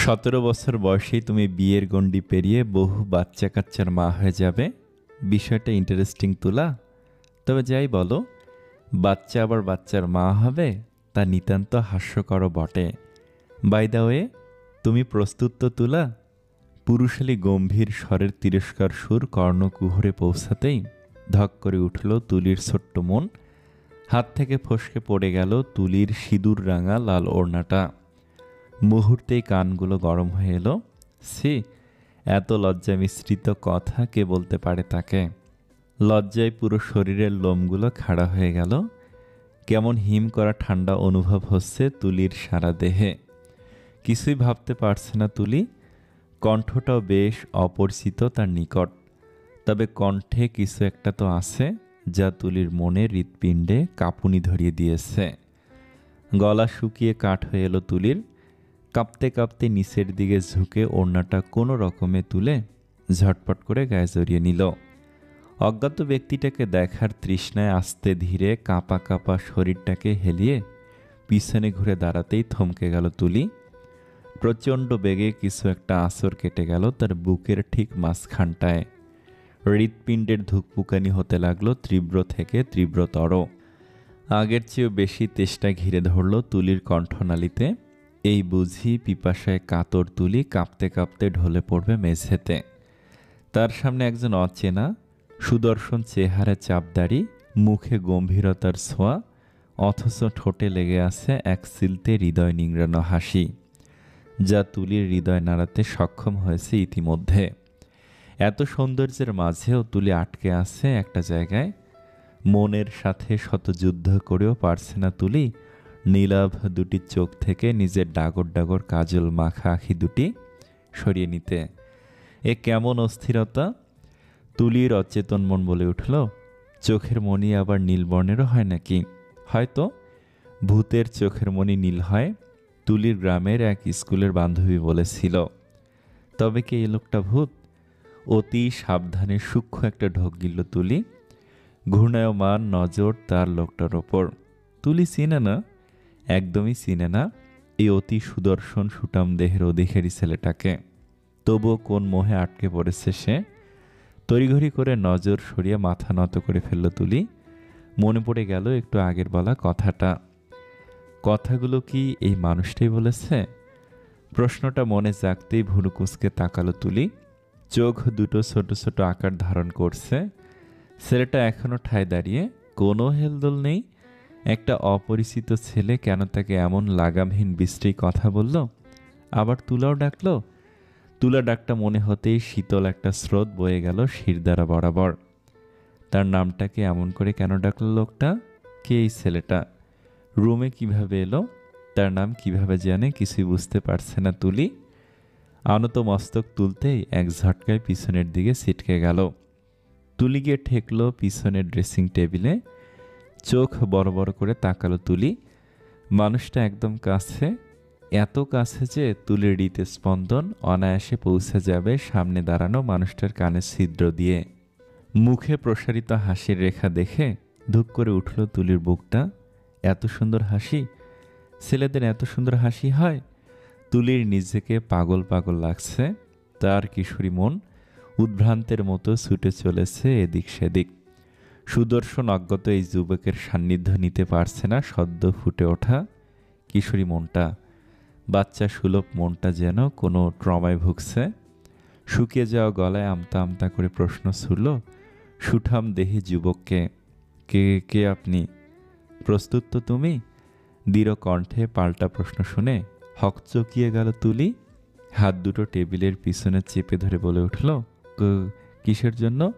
17 বছর বয়সেই তুমি বিয়ের গণ্ডি পেরিয়ে বহু বাচ্চা কাচ্চার মা হয়ে যাবে। বিষয়টা ইন্টারেস্টিং তুলা। তবে যাই বলো, বাচ্চা আবার বাচ্চার মা হবে, তা নিতান্ত হাস্যকর বটে। বাই দ্য ওয়ে, তুমি প্রস্তুত তো তুলা? পুরুষালী গম্ভীর স্বরের তিরস্কার সুর কর্ণকুহরে পৌঁছাতেই ধক করে উঠল তুলির ছোট্ট মন। হাত থেকে ফসকে পড়ে গেল তুলির সিঁদুর রাঙা লাল ওড়নাটা। মুহূর্তেই কানগুলো গরম হয়ে এলো। ছি, এত লজ্জা মিশ্রিত কথা কে বলতে পারে তাকে? লজ্জায় পুরো শরীরের লোমগুলো খাড়া হয়ে গেল। কেমন হিম করা ঠান্ডা অনুভব হচ্ছে তুলির সারা দেহে। কিছুই ভাবতে পারছে না তুলি। কণ্ঠটাও বেশ অপরিচিত তার নিকট। তবে কণ্ঠে কিছু একটা তো আছে, যা তুলির মনে হৃৎপিণ্ডে কাঁপুনি ধরিয়ে দিয়েছে। গলা শুকিয়ে কাঠ হয়ে এলো তুলির। কাঁপতে কাঁপতে নিচের দিকে ঝুঁকে ওড়নাটা কোনো রকমে তুলে ঝটপট করে গায়ে জড়িয়ে নিল। অজ্ঞাত ব্যক্তিটাকে দেখার তৃষ্ণায় আস্তে ধীরে কাঁপা কাঁপা শরীরটাকে হেলিয়ে পিছনে ঘুরে দাঁড়াতেই থমকে গেল তুলি। প্রচণ্ড বেগে কিছু একটা আঁচড় কেটে গেল তার বুকের ঠিক মাঝখানটায়। হৃৎপিণ্ডের ধুকপুকানি হতে লাগলো তীব্র থেকে তীব্রতর। আগের চেয়েও বেশি তেষ্টা ঘিরে ধরল তুলির কণ্ঠনালীতে। এই বুঝি পিপাসায় কাতর তুলি কাঁপতে কাঁপতে ঢলে পড়বে মেঝেতে। তার সামনে একজন অচেনা সুদর্শন চেহারা চাপদাড়ি, মুখে গম্ভীরতার ছোঁয়া, অথচ ঠোঁটে লেগে আছে এক সিলতে হৃদয় নিংড়ানো হাসি, যা তুলির হৃদয় নাড়াতে সক্ষম হয়েছে ইতিমধ্যে। এত সৌন্দর্যের মাঝেও তুলি আটকে আছে একটা জায়গায়। মনের সাথে শত যুদ্ধ করেও পারছে না তুলি নীলাভ দুটি চোখ থেকে নিজের ডাগর ডাগর কাজল মাখা আখি দুটি সরিয়ে নিতে। এ কেমন অস্থিরতা! তুলির অচেতন মন বলে উঠল, চোখের মণি আবার নীলবর্ণেরও হয় নাকি? হয়তো ভূতের চোখের মণি নীল হয়, তুলির গ্রামের এক স্কুলের বান্ধবী বলেছিল। তবে কি এই লোকটা ভূত? অতি সাবধানে সূক্ষ্ম একটা ঢোক গিলল তুলি। ঘূর্ণায়মান নজর তার লোকটার ওপর। তুলি চিনে না, একদমই চিনে না এই অতি সুদর্শন সুটাম দেহের অধিকারী ছেলেটাকে। তবুও কোন মোহে আটকে পড়েছে সে। তড়িঘড়ি করে নজর সরিয়ে মাথা নত করে ফেলল তুলি। মনে পড়ে গেল একটু আগের বলা কথাটা। কথাগুলো কি এই মানুষটাই বলেছে? প্রশ্নটা মনে জাগতেই ভুরু কুঁচকে তাকালো তুলি। চোখ দুটো ছোট ছোট আকার ধারণ করছে। ছেলেটা এখনো ঠায় দাঁড়িয়ে, কোনো হেলদোল নেই। একটা অপরিচিত ছেলে কেন তাকে এমন লাগামহীন বিশ্রী কথা বলল? আবার তুলাও ডাকলো। তুলা ডাকটা মনে হতেই শীতল একটা স্রোত বয়ে গেল শিরদাঁড়া বরাবর। তার নামটাকে এমন করে কেন ডাকলো লোকটা? কে এই ছেলেটা? রুমে কিভাবে এলো? তার নাম কিভাবে জানে? কিছুই বুঝতে পারছে না তুলি। আনত মস্তক তুলতেই এক ঝটকায় পিছনের দিকে ছিটকে গেল। তুলি গিয়ে ঠেকল পিছনের ড্রেসিং টেবিলে। চোখ বড় বড় করে তাকালো তুলি। মানুষটা একদম কাছে, এত কাছে যে তুলির হৃৎস্পন্দন অনায়াসে পৌঁছে যাবে সামনে দাঁড়ানো মানুষটার কানে ছিদ্র দিয়ে। মুখে প্রসারিত হাসির রেখা দেখে ধুক করে উঠল তুলির বুকটা। এত সুন্দর হাসি! ছেলেদের এত সুন্দর হাসি হয়? তুলির নিজেকে পাগল পাগল লাগছে। তার কিশোরী মন উদ্ভ্রান্তের মতো ছুটে চলেছে এদিক সেদিক। সুদর্শন অজ্ঞাত এই যুবকের সান্নিধ্য নিতে পারছে না সদ্য ফুটে ওঠা কিশোরী মনটা। বাচ্চা সুলভ মনটা যেন কোনো ট্রমায় ভুগছে। শুকিয়ে যাওয়া গলায় আমতা আমতা করে প্রশ্ন ছুড়ল সুঠাম দেহি যুবককে, কে কে আপনি? প্রস্তুত তো তুমি? দৃঢ় কণ্ঠে পাল্টা প্রশ্ন শুনে হকচকিয়ে গেল তুলি। হাত দুটো টেবিলের পিছনে চেপে ধরে বলে উঠল, কিসের জন্য?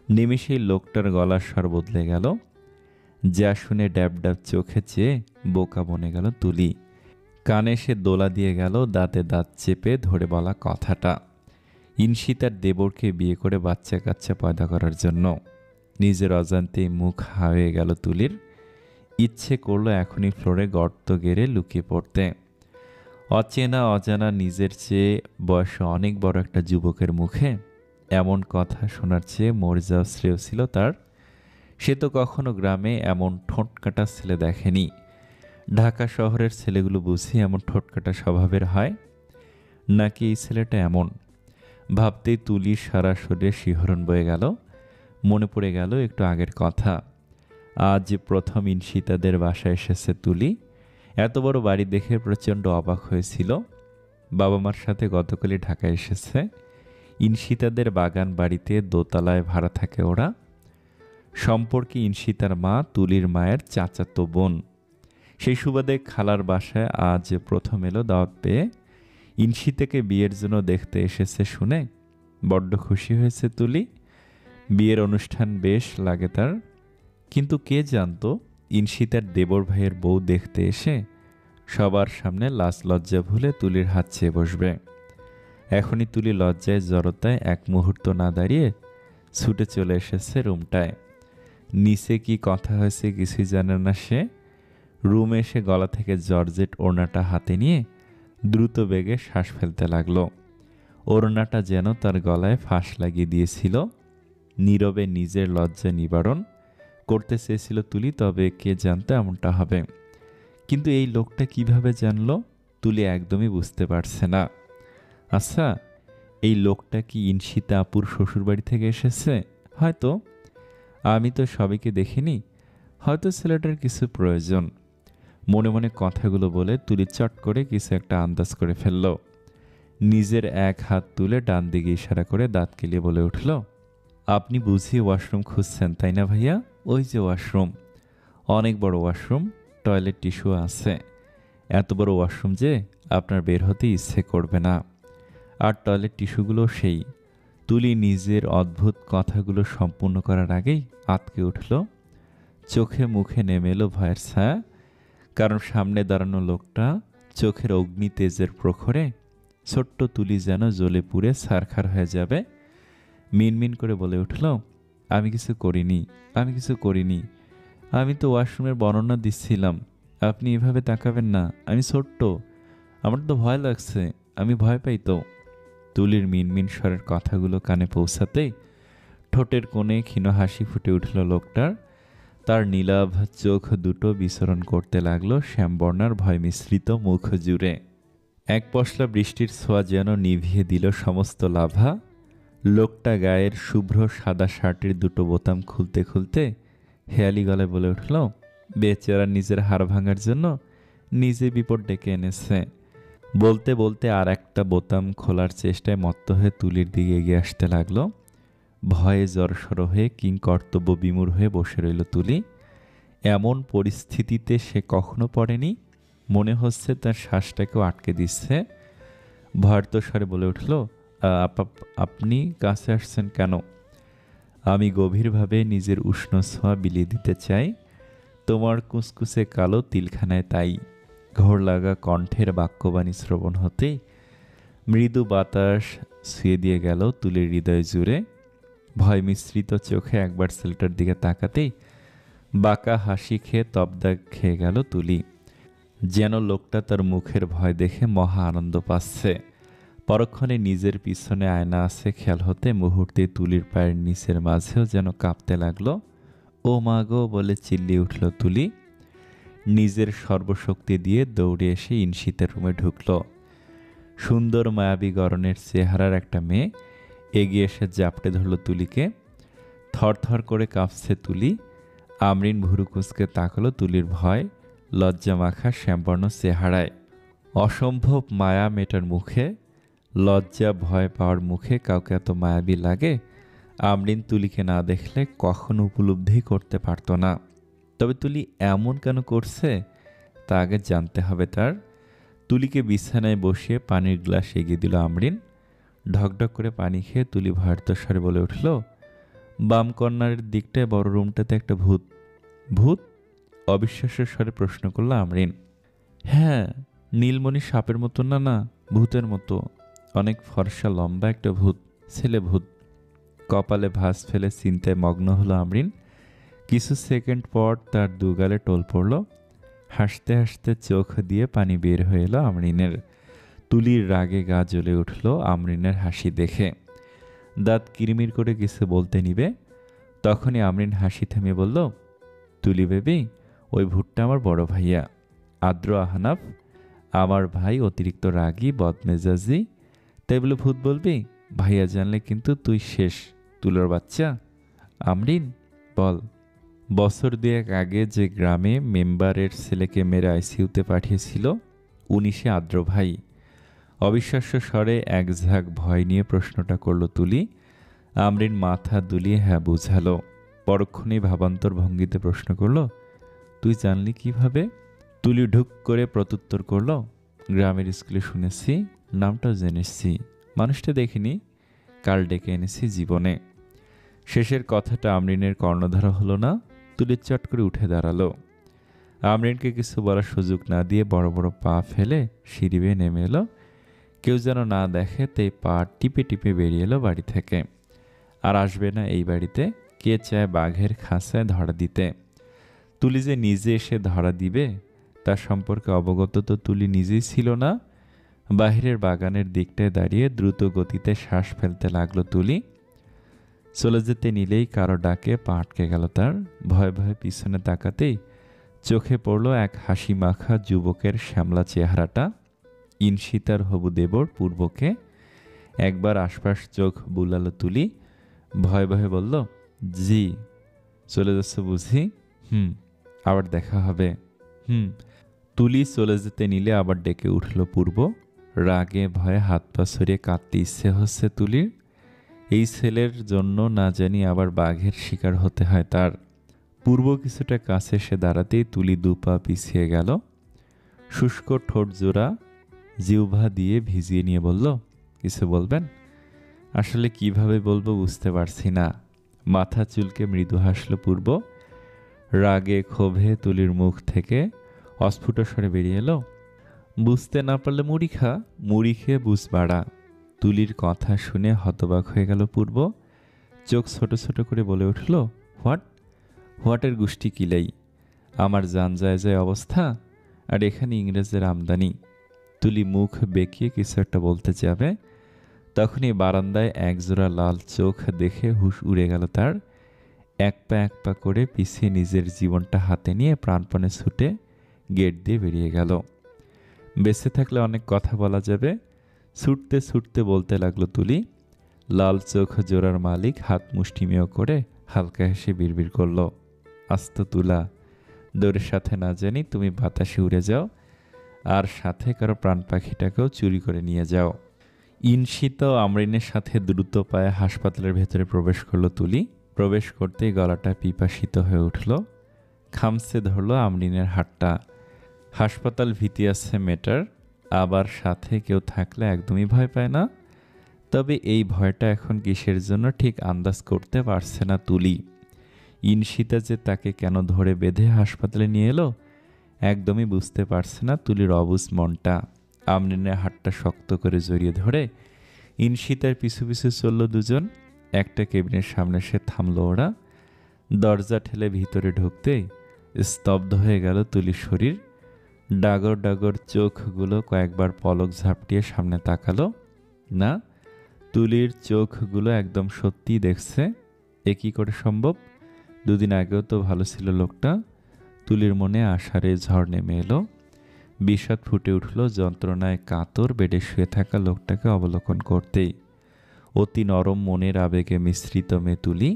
নিমেষেই লোকটার গলার স্বর বদলে গেল। যা শুনে ড্যাব ড্যাব চোখে চেয়ে বোকা বনে গেল তুলি। কানে সে দোলা দিয়ে গেল দাঁতে দাঁত চেপে ধরে বলা কথাটা। ইনসি তার দেবরকে বিয়ে করে বাচ্চা কাচ্চা পয়দা করার জন্য। নিজের অজান্তেই মুখ হা হয়ে গেল তুলির। ইচ্ছে করলো এখনই ফ্লোরে গর্ত গেড়ে লুকিয়ে পড়তে। অচেনা অজানা নিজের চেয়ে বয়সে অনেক বড় একটা যুবকের মুখে এমন কথা শোনার চেয়ে মরে যাওয়া শ্রেয় ছিল তার। সে তো কখনো গ্রামে এমন ঠোঁটকাটা ছেলে দেখেনি। ঢাকা শহরের ছেলেগুলো বুঝি এমন ঠোঁটকাটা স্বভাবের হয়? নাকি এই ছেলেটা এমন? ভাবতেই তুলির সারা শরীরে শিহরণ বয়ে গেল। মনে পড়ে গেল একটু আগের কথা। আজ প্রথম ইনশিতাদের বাসায় এসেছে তুলি। এত বড় বাড়ি দেখে প্রচণ্ড অবাক হয়েছিল। বাবা মার সাথে গতকালই ঢাকায় এসেছে। ইনশিতাদের বাগান বাড়িতে দোতলায় ভাড়া থাকে ওরা। সম্পর্কে ইনশিতার মা তুলির মায়ের চাচাতো বোন। সেই সুবাদে খালার বাসায় আজ প্রথম এলো দাওয়াত পেয়ে। ইনশিতাকে বিয়ের জন্য দেখতে এসেছে শুনে বড্ড খুশি হয়েছে তুলি। বিয়ের অনুষ্ঠান বেশ লাগে তার। কিন্তু কে জানতো ইনশিতার দেবর ভাইয়ের বউ দেখতে এসে সবার সামনে লাজ লজ্জা ভুলে তুলির হাত চেয়ে বসবে। এখনই তুলি লজ্জায় জড়তায় এক মুহূর্ত না দাঁড়িয়ে ছুটে চলে এসেছে রুমটায়। নিচে কি কথা হয়েছে কিছুই জানে না সে। রুমে এসে গলা থেকে জর্জেট ওড়নাটা হাতে নিয়ে দ্রুত বেগে শ্বাস ফেলতে লাগলো। ওড়নাটা যেন তার গলায় ফাঁস লাগিয়ে দিয়েছিল। নীরবে নিজের লজ্জা নিবারণ করতে চেয়েছিল তুলি, তবে কে জানতো এমনটা হবে। কিন্তু এই লোকটা কিভাবে জানলো তুলি একদমই বুঝতে পারছে না। আচ্ছা, এই লোকটা কি ইনশিতা আপুর শ্বশুরবাড়ি থেকে এসেছে? হয়তো। আমি তো সবাইকে দেখিনি। হয়তো ছেলেটার কিছু প্রয়োজন। মনে মনে কথাগুলো বলে তুলি চট করে কিছু একটা আন্দাজ করে ফেলল। নিজের এক হাত তুলে ডান দিকে ইশারা করে দাঁত কেলিয়ে বলে উঠল, আপনি বুঝি ওয়াশরুম খুঁজছেন তাই না ভাইয়া? ওই যে ওয়াশরুম, অনেক বড় ওয়াশরুম, টয়লেট টিস্যু আছে। এত বড় ওয়াশরুম যে আপনার বের হতে ইচ্ছে করবে না। আর টয়লেট টিস্যুগুলো সেই। তুলি নিজের অদ্ভুত কথাগুলো সম্পূর্ণ করার আগেই আঁতকে উঠল। চোখে মুখে নেমে এলো ভয়ের ছায়া। কারণ সামনে দাঁড়ানো লোকটা চোখের অগ্নি তেজের প্রখরে ছোট্ট তুলি যেন জ্বলে পুড়ে ছারখার হয়ে যাবে। মিনমিন করে বলে উঠল, আমি কিছু করিনি, আমি কিছু করিনি। আমি তো ওয়াশরুমের বর্ণনা দিচ্ছিলাম। আপনি এভাবে তাকাবেন না, আমি ছোট্ট, আমার তো ভয় লাগছে, আমি ভয় পাই তো। তুলির মিনমিন স্বরের কথাগুলো কানে পৌঁছাতেই ঠোঁটের কোণে ক্ষীণ হাসি ফুটে উঠল লোকটার। তার নীলাভ চোখ দুটো বিচরণ করতে লাগলো শ্যামবর্ণার ভয় মিশ্রিত মুখ জুড়ে। এক পশলা বৃষ্টির ছোঁয়া যেন নিভিয়ে দিল সমস্ত লাভা। লোকটা গায়ের শুভ্র সাদা শার্টের দুটো বোতাম খুলতে খুলতে হেয়ালি গলায় বলে উঠল, বেচারা নিজের হাড় ভাঙার জন্য নিজে বিপদ ডেকে এনেছে। বলতে বলতে আর একটা বোতাম খোলার চেষ্টায় মত্ত হয়ে তুলির দিকে এগিয়ে আসতে লাগলো। ভয়ে জড়সড় হয়ে কিংকর্তব্য বিমূঢ় হয়ে বসে রইল তুলি। এমন পরিস্থিতিতে সে কখনো পড়েনি। মনে হচ্ছে তার শ্বাসটাকেও আটকে দিচ্ছে। ভয়ার্ত স্বরে বলে উঠল, আপনি কাছে আসছেন কেন? আমি গভীরভাবে নিজের উষ্ণ ছোঁয়া বিলিয়ে দিতে চাই তোমার কুসকুসে কালো তিলখানায়। তাই ঘোর লাগা কণ্ঠের বাক্যবাণী শ্রবণ হতেই মৃদু বাতাস ছুঁয়ে দিয়ে গেল তুলির হৃদয় জুড়ে। ভয় মিশ্রিত চোখে একবার ছেলেটার দিকে তাকাতেই বাঁকা হাসি খেয়ে তবদা খেয়ে গেল তুলি। যেন লোকটা তার মুখের ভয় দেখে মহা আনন্দ পাচ্ছে। পরক্ষণে নিজের পিছনে আয়না আছে খেয়াল হতে মুহূর্তে তুলির পায়ের নিচের মাঝেও যেন কাঁপতে লাগলো। ও মা গো বলে চিল্লিয়ে উঠল তুলি। নিজের সর্বশক্তি দিয়ে দৌড়ে এসে ইনশিতের রুমে ঢুকল। সুন্দর মায়াবী গড়নের চেহারার একটা মেয়ে এগিয়ে এসে জাপটে ধরল তুলিকে। থরথর করে কাঁপছে তুলি। আমরিন ভুরু কুঁচকে তাকালো তুলির ভয় লজ্জা মাখা শ্যামবর্ণ চেহারায়। অসম্ভব মায়া মেটার মুখে, লজ্জা ভয় পাওয়ার মুখে কাউকে এত মায়াবী লাগে আমরিন তুলিকে না দেখলে কখনো উপলব্ধি করতে পারত না। তবে তুলি এমন কেন করছে তা আগে জানতে হবে তার। তুলিকে বিছানায় বসিয়ে পানির গ্লাস এগিয়ে দিল আমরিন। ঢকঢক করে পানি খেয়ে তুলি ভয়ার্ত স্বরে বলে উঠল, বাম কর্নারের দিকটায় বড় রুমটাতে একটা ভূত। ভূত? অবিশ্বাসের স্বরে প্রশ্ন করল আমরিন। হ্যাঁ, নীলমণি সাপের মতো না, না ভূতের মতো। অনেক ফর্সা লম্বা একটা ভূত, ছেলে ভূত। কপালে ভাঁজ ফেলে চিন্তায় মগ্ন হলো আমরিন। কিছু সেকেন্ড পর তার দুগালে টোল পড়ল। হাসতে হাসতে চোখ দিয়ে পানি বের হয়ে এলো আমরিনের। তুলির রাগে গা জ্বলে উঠল আমরিনের হাসি দেখে। দাঁত কিরমির করে কিছু বলতে নিবে, তখনই আমরিন হাসি থেমে বলল, তুলি বেবি, ওই ভূতটা আমার বড় ভাইয়া আদ্র আহনাফ। আমার ভাই অতিরিক্ত রাগী, বদমেজাজি, তাই বলে ভূত বলবি? ভাইয়া জানলে কিন্তু তুই শেষ, তুলোর বাচ্চা। আমরিন, বল। বছর দুয়েক আগে যে গ্রামে মেম্বারের ছেলেকে মেরে আইসিইউতে পাঠিয়েছিল, উনি সে আদ্র ভাই। অবিশ্বাস্য স্বরে এক ঝাঁক ভয় নিয়ে প্রশ্নটা করল তুলি। আমরিন মাথা দুলিয়ে হ্যাঁ বুঝালো। পরক্ষণেই ভাবান্তর ভঙ্গিতে প্রশ্ন করল, তুই জানলি কিভাবে? তুলি ঢুক করে প্রত্যুত্তর করল, গ্রামের স্কুলে শুনেছি, নামটাও জেনেছি, মানুষটা দেখিনি, কাল ডেকে এনেছি জীবনে। শেষের কথাটা আমরিনের কর্ণধারা হলো না। তুলি চট করে উঠে দাঁড়ালো। আমরিনকে কিছু বলার সুযোগ না দিয়ে বড় বড় পা ফেলে সিঁড়ি বেয়ে নেমে এলো। কেউ যেন না দেখে তাই পা টিপে টিপে বেরিয়ে এলো বাড়ি থেকে। আর আসবে না এই বাড়িতে, কে চায় বাঘের খাঁচায় ধরা দিতে। তুলি যে নিজে এসে ধরা দিবে তার সম্পর্কে অবগত তো তুলি নিজেই ছিল না। বাহিরের বাগানের দিকটায় দাঁড়িয়ে দ্রুত গতিতে শ্বাস ফেলতে লাগলো তুলি। চলে যেতে নিলেই কারো ডাকে পা আটকে গেল তার। ভয়ে ভয়ে পিছনে তাকাতেই চোখে পড়ল এক হাসি মাখা যুবকের শ্যামলা চেহারাটা, ইনশিতার হবু দেবর পূর্বকে। একবার আশপাশ চোখ বুলালো তুলি, ভয়ে ভয়ে বলল, জি। চলে যাচ্ছে বুঝি? আবার দেখা হবে। তুলি চলে যেতে নিলে আবার ডেকে উঠল পূর্ব। রাগে ভয়ে হাত পা সরিয়ে কাঁদতে ইচ্ছে হচ্ছে তুলির। এই ছেলের জন্য না জানি আবার বাঘের শিকার হতে হয় তার। পূর্ব কিছুটা কাছে এসে দাঁড়াতেই তুলি দুপা পিছিয়ে গেল। শুষ্ক ঠোঁট জোড়া জিহ্বা দিয়ে ভিজিয়ে নিয়ে বলল, কিছু বলবেন? আসলে কিভাবে বলবো বুঝতে পারছি না। মাথা চুলকে মৃদু হাসল পূর্ব। রাগে ক্ষোভে তুলির মুখ থেকে অস্ফুট স্বরে বেরিয়ে এলো, বুঝতে না পারলে মুড়ি খা, মুড়ি খেয়ে বুঝ বাড়া। তুলির কথা শুনে হতবাক হয়ে গেল পূর্ব। চোখ ছোট ছোট করে বলে উঠল, হোয়াটের গোষ্ঠী কিলাই? আমার জান যায় যায় অবস্থা, আর এখানে ইংরেজের আমদানি। তুলি মুখ বেঁকিয়ে কিছু একটা বলতে যাবে, তখনই বারান্দায় একজোড়া লাল চোখ দেখে হুঁশ উড়ে গেল তার। এক পা করে পিছিয়ে নিজের জীবনটা হাতে নিয়ে প্রাণপণে ছুটে গেট দিয়ে বেরিয়ে গেল। বেঁচে থাকলে অনেক কথা বলা যাবে। ছুটতে ছুটতে বলতে লাগলো তুলি। লাল চোখ জোড়ার মালিক হাত মুষ্টিমেয় করে হালকা হেসে বিড়বিড় করল, আস্ত তুলা, দৌড়ের সাথে না জানি তুমি বাতাসে উড়ে যাও, আর সাথে কারো প্রাণ পাখিটাকেও চুরি করে নিয়ে যাও। ইনশিতা ও আমরিনের সাথে দ্রুত পায়ে হাসপাতালের ভেতরে প্রবেশ করলো তুলি। প্রবেশ করতেই গলাটা পিপাসিত হয়ে উঠল। খামচে ধরল আমরিনের হাতটা। হাসপাতাল ভীতি আছে মেটার, আবার সাথে কেউ থাকলে একদমই ভয় পায় না। তবে এই ভয়টা এখন কিসের জন্য ঠিক আন্দাজ করতে পারছে না তুলি। ইনশিতা যে তাকে কেন ধরে বেঁধে হাসপাতালে নিয়ে এলো একদমই বুঝতে পারছে না তুলির অবুঝ মনটা। আমরিনের হাতটা শক্ত করে জড়িয়ে ধরে ইনশিতার পিছু পিছু চলল দুজন। একটা কেবিনের সামনে সে থামলো ওরা। দরজা ঠেলে ভিতরে ঢুকতেই স্তব্ধ হয়ে গেল তুলির শরীর। ডাগর ডাগর চোখগুলো কয়েকবার পলক ঝাপটিয়ে সামনে তাকালো। না, তুলির চোখগুলো একদম সত্যি দেখছে। এ কি করে সম্ভব? দুদিন আগেও তো ভালো ছিল লোকটা। তুলির মনে আশারে ঝড় নেমে এলো। বিষাদ ফুটে উঠল যন্ত্রণায় কাতর বেডে শুয়ে থাকা লোকটাকে অবলোকন করতেই। অতি নরম মনের আবেগে মিশ্রিত মেয়ে তুলি।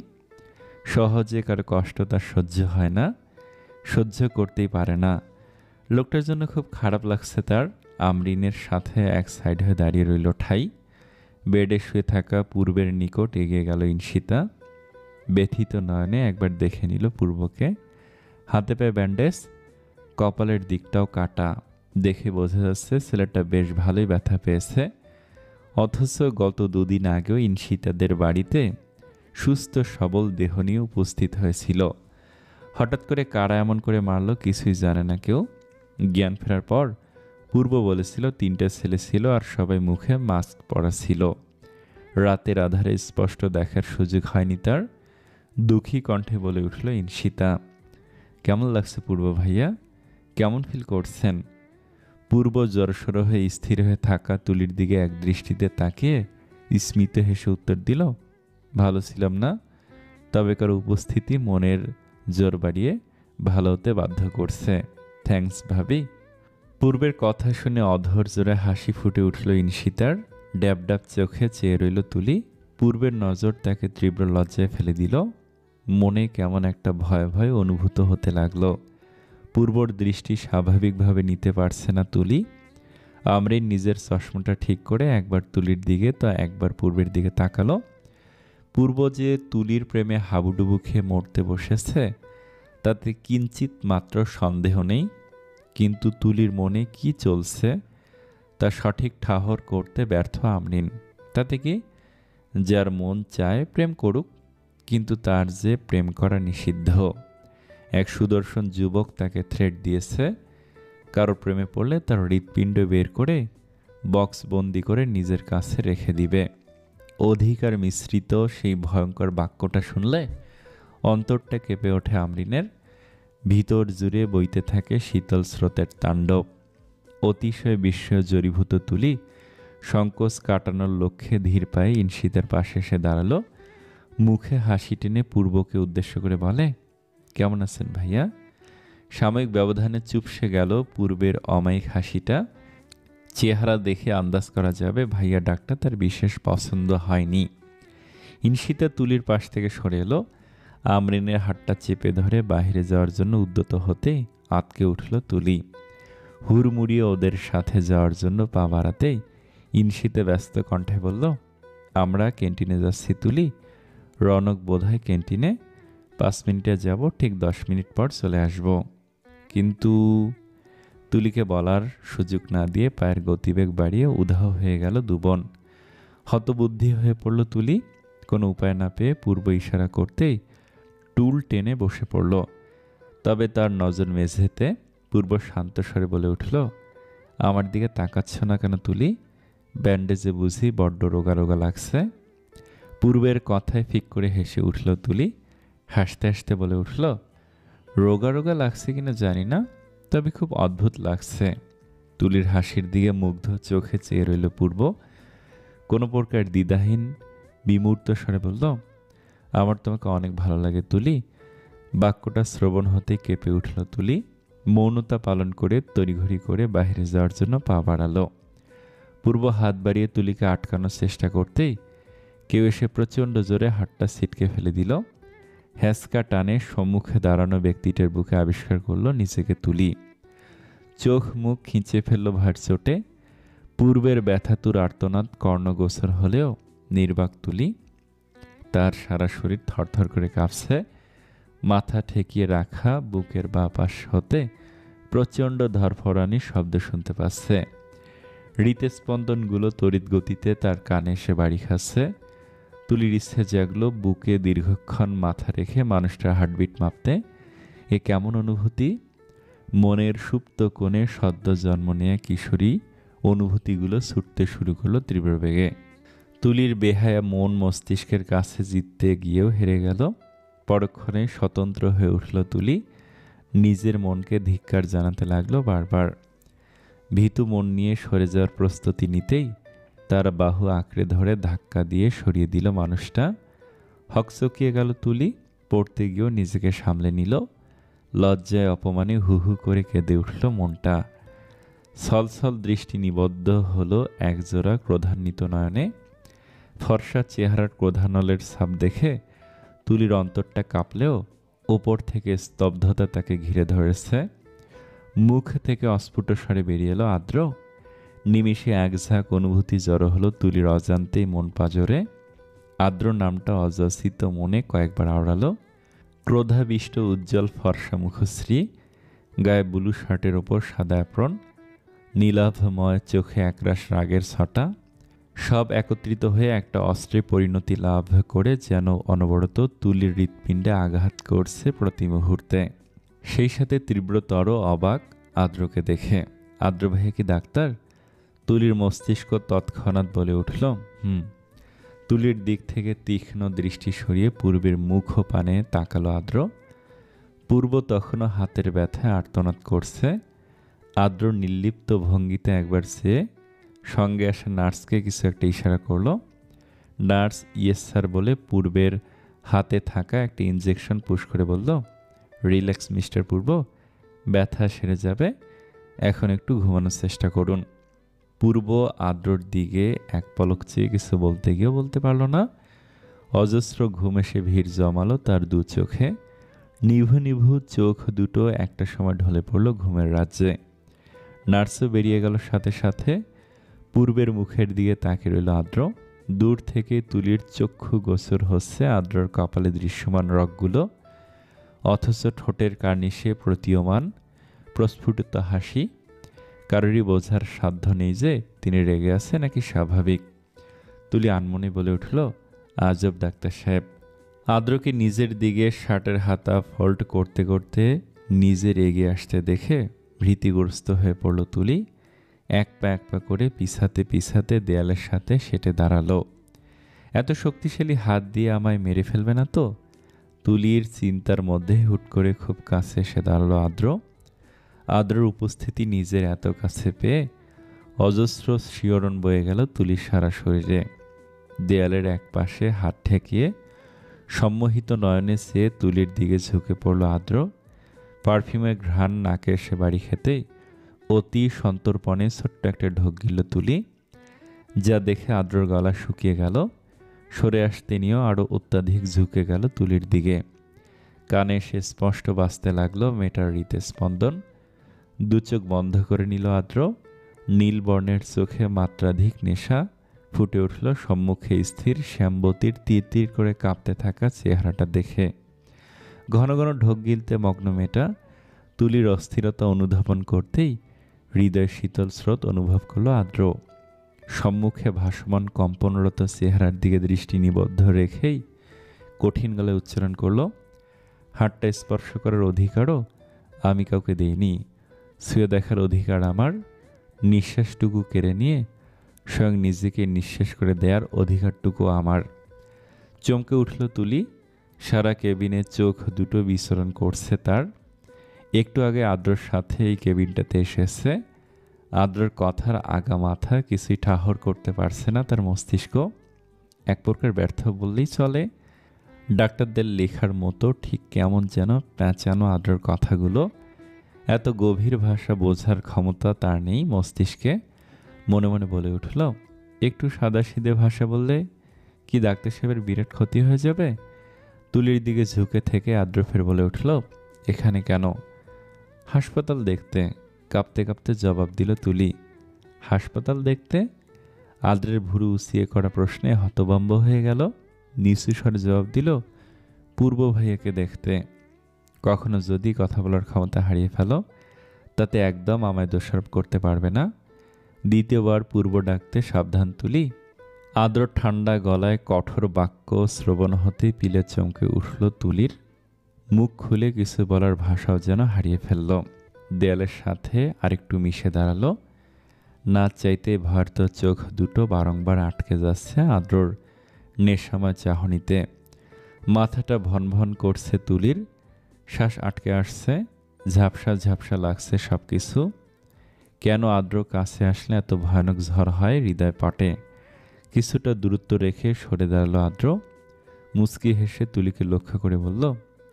সহজে কার কষ্ট তার সহ্য হয় না, সহ্য করতেই পারে না। লোকটার জন্য খুব খারাপ লাগছে তার। আমরিনের সাথে এক সাইড হয়ে দাঁড়িয়ে রইল ঠাই। বেডে শুয়ে থাকা পূর্বের নিকট এগিয়ে গেল ইনশিতা। ব্যথিত নয়নে একবার দেখে নিল পূর্বকে। হাতে পায়ে ব্যান্ডেজ, কপালের দিকটাও কাটা। দেখে বোঝা যাচ্ছে ছেলেটা বেশ ভালোই ব্যথা পেয়েছে। অথচ গত দুদিন আগেও ইনশিতাদের বাড়িতে সুস্থ সবল দেহ নিয়ে উপস্থিত হয়েছিল। হঠাৎ করে কারা এমন করে মারল কিছুই জানে না কেউ। জ্ঞান ফেরার পর পূর্ব বলেছিল 3টে ছেলে ছিল আর সবাই মুখে মাস্ক পরা ছিল। রাতের আধারে স্পষ্ট দেখার সুযোগ হয়নি তার। দুঃখী কণ্ঠে বলে উঠল ইনশিতা, কেমন লাগছে পূর্ব ভাইয়া? কেমন ফিল করছেন? পূর্ব জড়সড় হয়ে স্থির হয়ে থাকা তুলির দিকে এক দৃষ্টিতে তাকিয়ে স্মিত হেসে উত্তর দিল, ভালো ছিলাম না, তবে কারো উপস্থিতি মনের জোর বাড়িয়ে ভালো হতে বাধ্য করছে। থ্যাঙ্কস ভাবি। পূর্বের কথা শুনে অধর জোরে হাসি ফুটে উঠল ইনশিতার। ড্যাব ড্যাব চোখে চেয়ে রইল তুলি। পূর্বের নজর তাকে তীব্র লজ্জায় ফেলে দিল। মনে কেমন একটা ভয় ভয় অনুভূত হতে লাগলো। পূর্বর দৃষ্টি স্বাভাবিকভাবে নিতে পারছে না তুলি। আমরিন নিজের চশমাটা ঠিক করে একবার তুলির দিকে তো একবার পূর্বের দিকে তাকালো। পূর্ব যে তুলির প্রেমে হাবুডুবু খেয়ে মরতে বসেছে তাতে কিঞ্চিত মাত্র সন্দেহ নেই, কিন্তু তুলির মনে কি চলছে তা সঠিক ঠাহর করতে ব্যর্থ আমরিন। তাতে কি, যার মন চায় প্রেম করুক, কিন্তু তার যে প্রেম করা নিষিদ্ধ। এক সুদর্শন যুবক তাকে থ্রেট দিয়েছে, কারো প্রেমে পড়লে তার হৃৎপিণ্ড বের করে বক্স বন্দি করে নিজের কাছে রেখে দিবে। অধিকার মিশ্রিত সেই ভয়ঙ্কর বাক্যটা শুনলে অন্তরটা কেঁপে ওঠে আমরিনের। ভিতর জুড়ে বইতে থাকে শীতল স্রোতের তাণ্ডব। অতিশয় বিস্ময় জড়ীভূত তুলি সংকোচ কাটানোর লক্ষ্যে ধীর পায়ে ইনশিতের পাশে এসে দাঁড়ালো। মুখে হাসি টেনে পূর্বকে উদ্দেশ্য করে বলে, কেমন আছেন ভাইয়া? সাময়িক ব্যবধানে চুপসে গেল পূর্বের অমায়িক হাসিটা। চেহারা দেখে আন্দাজ করা যাবে ভাইয়া ডাকটা তার বিশেষ পছন্দ হয়নি। ইনশিতা তুলির পাশ থেকে সরে এলো। আমরিনের হাতটা চেপে ধরে বাইরে যাওয়ার জন্য উদ্যত হতে আটকে উঠল তুলি। হুড়মুড়িয়ে ওদের সাথে যাওয়ার জন্য পা বাড়াতেই ইনশিতে ব্যস্ত কণ্ঠে বলল, আমরা ক্যান্টিনে যাচ্ছি তুলি। রনক বোধহয় ক্যান্টিনে। 5 মিনিটে যাব, ঠিক 10 মিনিট পর চলে আসব। কিন্তু তুলিকে বলার সুযোগ না দিয়ে পায়ের গতিবেগ বাড়িয়ে উধাও হয়ে গেল দুবন। হতবুদ্ধি হয়ে পড়ল তুলি। কোনো উপায় না পেয়ে পূর্ব ইশারা করতেই টুল টেনে বসে পড়ল। তবে তার নজর মেঝেতে। পূর্ব শান্ত স্বরে বলে উঠল, আমার দিকে তাকাচ্ছ না কেন তুলি? ব্যান্ডেজে বুঝি বড্ড রোগা রোগা লাগছে। পূর্বের কথায় ফিক করে হেসে উঠল তুলি। হাসতে হাসতে বলে উঠল, রোগা রোগা লাগছে কিনা জানি না, তবে খুব অদ্ভুত লাগছে। তুলির হাসির দিকে মুগ্ধ চোখে চেয়ে রইল পূর্ব। কোনো প্রকার দ্বিধাহীন বিমূর্ত স্বরে বলল, আমার তোমাকে অনেক ভালো লাগে তুলি। বাক্যটা শ্রবণ হতে কেঁপে উঠল তুলি। মৌনতা পালন করে তড়িঘড়ি করে বাইরে যাওয়ার জন্য পা বাড়ালো। পূর্ব হাত বাড়িয়ে তুলিকে আটকানোর চেষ্টা করতেই কেউ এসে প্রচণ্ড জোরে হাতটা ছিটকে ফেলে দিল। হ্যাঁচকা টানে সম্মুখে দাঁড়ানো ব্যক্তিটার বুকে আবিষ্কার করলো নিজেকে তুলি। চোখ মুখ খিঁচে ফেলল ভার চোটে। পূর্বের ব্যথাতুর আর্তনাদ কর্ণগোচর হলেও নির্বাক তুলি। তার সারা শরীর থরথর করে কাঁপছে। মাথা ঠেকিয়ে রাখা বুকের বাঁ পাশ হতে প্রচণ্ড ধরফরানি শব্দ শুনতে পাচ্ছে। হৃৎস্পন্দনগুলো তড়িৎ গতিতে তার কানে এসে বাড়ি খাচ্ছে। তুলির ইচ্ছে জাগলো বুকে দীর্ঘক্ষণ মাথা রেখে মানুষটার হার্টবিট মাপতে। এ কেমন অনুভূতি? মনের সুপ্ত কোণে সদ্য জন্ম নেয়া কিশোরী অনুভূতিগুলো ছুটতে শুরু করলো তীব্র বেগে। তুলির বেহায়া মন মস্তিষ্কের কাছে জিততে গিয়েও হেরে গেল। পরক্ষণে স্বতন্ত্র হয়ে উঠল তুলি। নিজের মনকে ধিক্কার জানাতে লাগলো বারবার। ভীতু মন নিয়ে সরে যাওয়ার প্রস্তুতি নিতেই তার বাহু আঁকড়ে ধরে ধাক্কা দিয়ে সরিয়ে দিল মানুষটা। হকচকিয়ে গেল তুলি। পড়তে গিয়েও নিজেকে সামলে নিল। লজ্জায় অপমানে হু হু করে কেঁদে উঠল মনটা। ছলছল দৃষ্টি নিবদ্ধ হলো একজোড়া ক্রোধান্বিত নয়নে। ফর্সা চেহারার ক্রোধানলের ছাপ দেখে তুলির অন্তরটা কাঁপলেও ওপর থেকে স্তব্ধতা তাকে ঘিরে ধরেছে। মুখ থেকে অস্ফুট স্বরে বেরিয়ে এলো আর্দ্র। নিমিষে একঝাঁক অনুভূতি জড়ো হলো তুলির অজান্তেই মন পাজরে। আর্দ্র নামটা অযাচিত মনে কয়েকবার আওড়ালো। ক্রোধাবিষ্ট উজ্জ্বল ফর্সা মুখশ্রী, গায়ে ব্লু শার্টের ওপর সাদা অ্যাপ্রন, নীলাভময় চোখে একরাশ রাগের ছটা, সব একত্রিত হয়ে একটা অস্ত্রে পরিণতি লাভ করে যেন অনবরত তুলির হৃৎপিণ্ডে আঘাত করছে প্রতি মুহূর্তে। সেই সাথে তীব্রতর অবাক আদ্রকে দেখে। আদ্র ভাইয়া কি ডাক্তার? তুলির মস্তিষ্ক তৎক্ষণাৎ বলে উঠল, তুলির দিক থেকে তীক্ষ্ণ দৃষ্টি সরিয়ে পূর্বের মুখ ও পানে তাকালো আদ্র। পূর্ব তখনও হাতের ব্যথায় আর্তনাদ করছে। আদ্র নির্লিপ্ত ভঙ্গিতে একবার চেয়ে সঙ্গে আসা নার্সকে কিছু একটা ইশারা করলো। নার্স ইয়েস স্যার বলে পূর্বের হাতে থাকা একটা ইনজেকশন পুশ করে বলল, রিল্যাক্স মিস্টার পূর্ব, ব্যথা সেরে যাবে, এখন একটু ঘুমানোর চেষ্টা করুন। পূর্ব আদ্রর দিকে এক পলক চেয়ে কিছু বলতে গিয়েও বলতে পারল না। অজস্র ঘুম এসে ভিড় জমালো তার দু চোখে। নিভু নিভু চোখ দুটো একটা সময় ঢলে পড়ল ঘুমের রাজ্যে। নার্সও বেরিয়ে গেল সাথে সাথে। পূর্বের মুখের দিকে তাকিয়ে রইল আদ্র। দূর থেকে তুলির চক্ষু গোচর হচ্ছে আদ্রর কপালে দৃশ্যমান রগগুলো, অথচ ঠোঁটের কার্নিশে প্রতীয়মান প্রস্ফুটিত হাসি। কারোরই বোঝার সাধ্য নেই যে তিনি রেগে আছে নাকি স্বাভাবিক। তুলি আনমনে বলে উঠল, আজব ডাক্তার সাহেব। আদ্রকে নিজের দিকে শার্টের হাতা ফোল্ড করতে করতে নিজের এগিয়ে আসতে দেখে ভীতিগ্রস্ত হয়ে পড়ল তুলি। এক পা করে পিছাতে পিছাতে দেয়ালের সাথে সেটে দাঁড়ালো। এত শক্তিশালী হাত দিয়ে আমায় মেরে ফেলবে না তো? তুলির চিন্তার মধ্যে হুট করে খুব কাছে এসে দাঁড়ালো আদ্র। আদ্রর উপস্থিতি নিজের এত কাছে পেয়ে অজস্র শিহরণ বয়ে গেল তুলির সারা শরীরে। দেয়ালের এক পাশে হাত ঠেকিয়ে সম্মোহিত নয়নে চেয়ে তুলির দিকে ঝুঁকে পড়ল আদ্র। পারফিউমের ঘ্রাণ নাকে এসে বাড়ি খেতেই অতি সন্তর্পণে ছোট্ট একটা ঢোক গিলল তুলি, যা দেখে আদ্রর গলা শুকিয়ে গেল। সরে আসতে নিয়েও আরও অত্যাধিক ঝুঁকে গেল তুলির দিকে। কানে সে স্পষ্ট বাজতে লাগলো মেয়েটার হৃদস্পন্দন। দু চোখ বন্ধ করে নিল আদ্র। নীল বর্ণের চোখে মাত্রাধিক নেশা। ফুটে উঠল সম্মুখে স্থির শ্যামবতীর তীর তীর করে কাঁপতে থাকা চেহারাটা দেখে। ঘন ঘন ঢোক গিলতে মগ্ন মেয়েটা তুলির অস্থিরতা অনুধাবন করতেই হৃদয় শীতল স্রোত অনুভব করল আদ্র। সম্মুখে ভাসমান কম্পনরত চেহারার দিকে দৃষ্টি নিবদ্ধ রেখেই কঠিন গলায় উচ্চারণ করল, হাতটা স্পর্শ করার অধিকারও আমি কাউকে দেইনি। ছুঁয়ে দেখার অধিকার আমার। নিঃশ্বাসটুকু কেড়ে নিয়ে স্বয়ং নিজেকে নিঃশ্বাস করে দেওয়ার অধিকারটুকু আমার। চমকে উঠল তুলি। সারা কেবিনে চোখ দুটো বিচরণ করছে তার। একটু আগে আদ্রর সাথে এই কেবিনটাতে এসেছে। আদ্রর কথার আগা মাথা কিছুই ঠাহর করতে পারছে না তার মস্তিষ্ক। এক প্রকার ব্যর্থ বললেই চলে। ডাক্তারদের লেখার মতো ঠিক কেমন যেন প্যাঁচানো আদ্রর কথাগুলো। এত গভীর ভাষা বোঝার ক্ষমতা তার নেই মস্তিষ্কে। মনে মনে বলে উঠল, একটু সাদাসিধে ভাষা বললে কি ডাক্তার সাহেবের বিরাট ক্ষতি হয়ে যাবে? তুলির দিকে ঝুঁকে থেকে আদ্র ফের বলে উঠল, এখানে কেন? হাসপাতাল দেখতে, কাঁপতে কাঁপতে জবাব দিল তুলি। হাসপাতাল দেখতে? আদ্রের ভুরু উঁচিয়ে করা প্রশ্নে হতভম্ব হয়ে গেল। নিচু স্বরে জবাব দিল, পূর্ব ভাইয়াকে দেখতে। কখনো যদি কথা বলার ক্ষমতা হারিয়ে ফেলো তাতে একদম আমায় দোষারোপ করতে পারবে না। দ্বিতীয়বার পূর্ব ডাকতে সাবধান তুলি। আদ্র ঠান্ডা গলায় কঠোর বাক্য শ্রবণ হতে পিলে চমকে উঠল তুলির। মুখ খুলে কিছু বলার ভাষাও যেন হারিয়ে ফেলল। দেয়ালের সাথে আরেকটু মিশে দাঁড়ালো। না চাইতে ভয়ার্ত চোখ দুটো বারংবার আটকে যাচ্ছে আদ্রর নেশাময় চাহনিতে। মাথাটা ভনভন করছে তুলির। শ্বাস আটকে আসছে। ঝাপসা ঝাপসা লাগছে সব কিছু। কেন আদ্র কাছে আসলে এত ভয়ানক ঝড় হয় হৃদয় পাটে। কিছুটা দূরত্ব রেখে সরে দাঁড়ালো আদ্র। মুচকি হেসে তুলিকে লক্ষ্য করে বলল,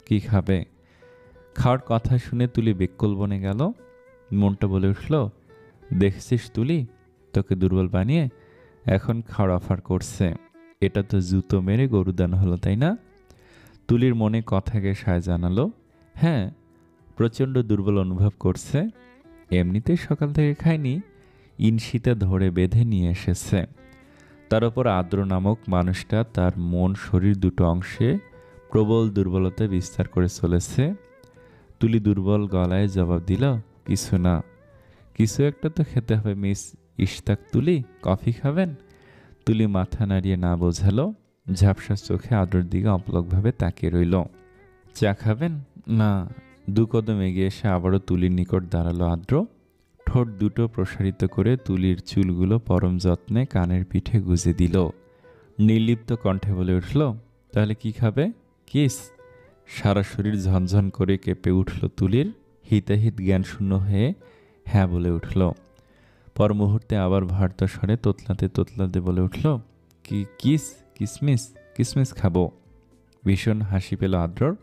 কি খাবে? খাওয়ার কথা শুনে তুলি বেকুল বনে গেল। মনটা বলে উঠল, দেখছিস তুলি, তোকে দুর্বল বানিয়ে এখন খাওয়ার অফার করছে। এটা তো জুতো মেরে গরুদান হলো, তাই না? তুলির মনে কথাকে সায় জানালো, হ্যাঁ, প্রচণ্ড দুর্বল অনুভব করছে। এমনিতেই সকাল থেকে খায়নি, ইনশিতে ধরে বেঁধে নিয়ে এসেছে। তার উপর আদ্র নামক মানুষটা তার মন শরীর দুটো অংশে প্রবল দুর্বলতা বিস্তার করে চলেছে। তুলি দুর্বল গলায় জবাব দিল, কিছু না। কিছু একটা তো খেতে হবে মিস ইশতাক তুলি, কফি খাবেন? তুলি মাথা নাড়িয়ে না বোঝালো। ঝাপসা চোখে আদ্রর দিকে অপলকভাবে তাকিয়ে রইল। চা খাবেন? না। দু কদম এগিয়ে এসে আবারও তুলির নিকট দাঁড়ালো আদ্র। ঠোঁট দুটো প্রসারিত করে তুলির চুলগুলো পরম যত্নে কানের পিঠে গুজে দিল। নির্লিপ্ত কণ্ঠে বলে উঠল, তাহলে কি খাবে? কিস? সারা শরীর ঝনঝন করে কেঁপে উঠল তুলির। হিতাহিত জ্ঞানশূন্য হয়ে হ্যাঁ বলে উঠল। পর মুহূর্তে আবার ভারত স্বরে তোতলাতে তোতলাতে বলে উঠল, কি কিস? কিসমিস? কিসমিস খাবো। ভীষণ হাসি পেল আদ্রর।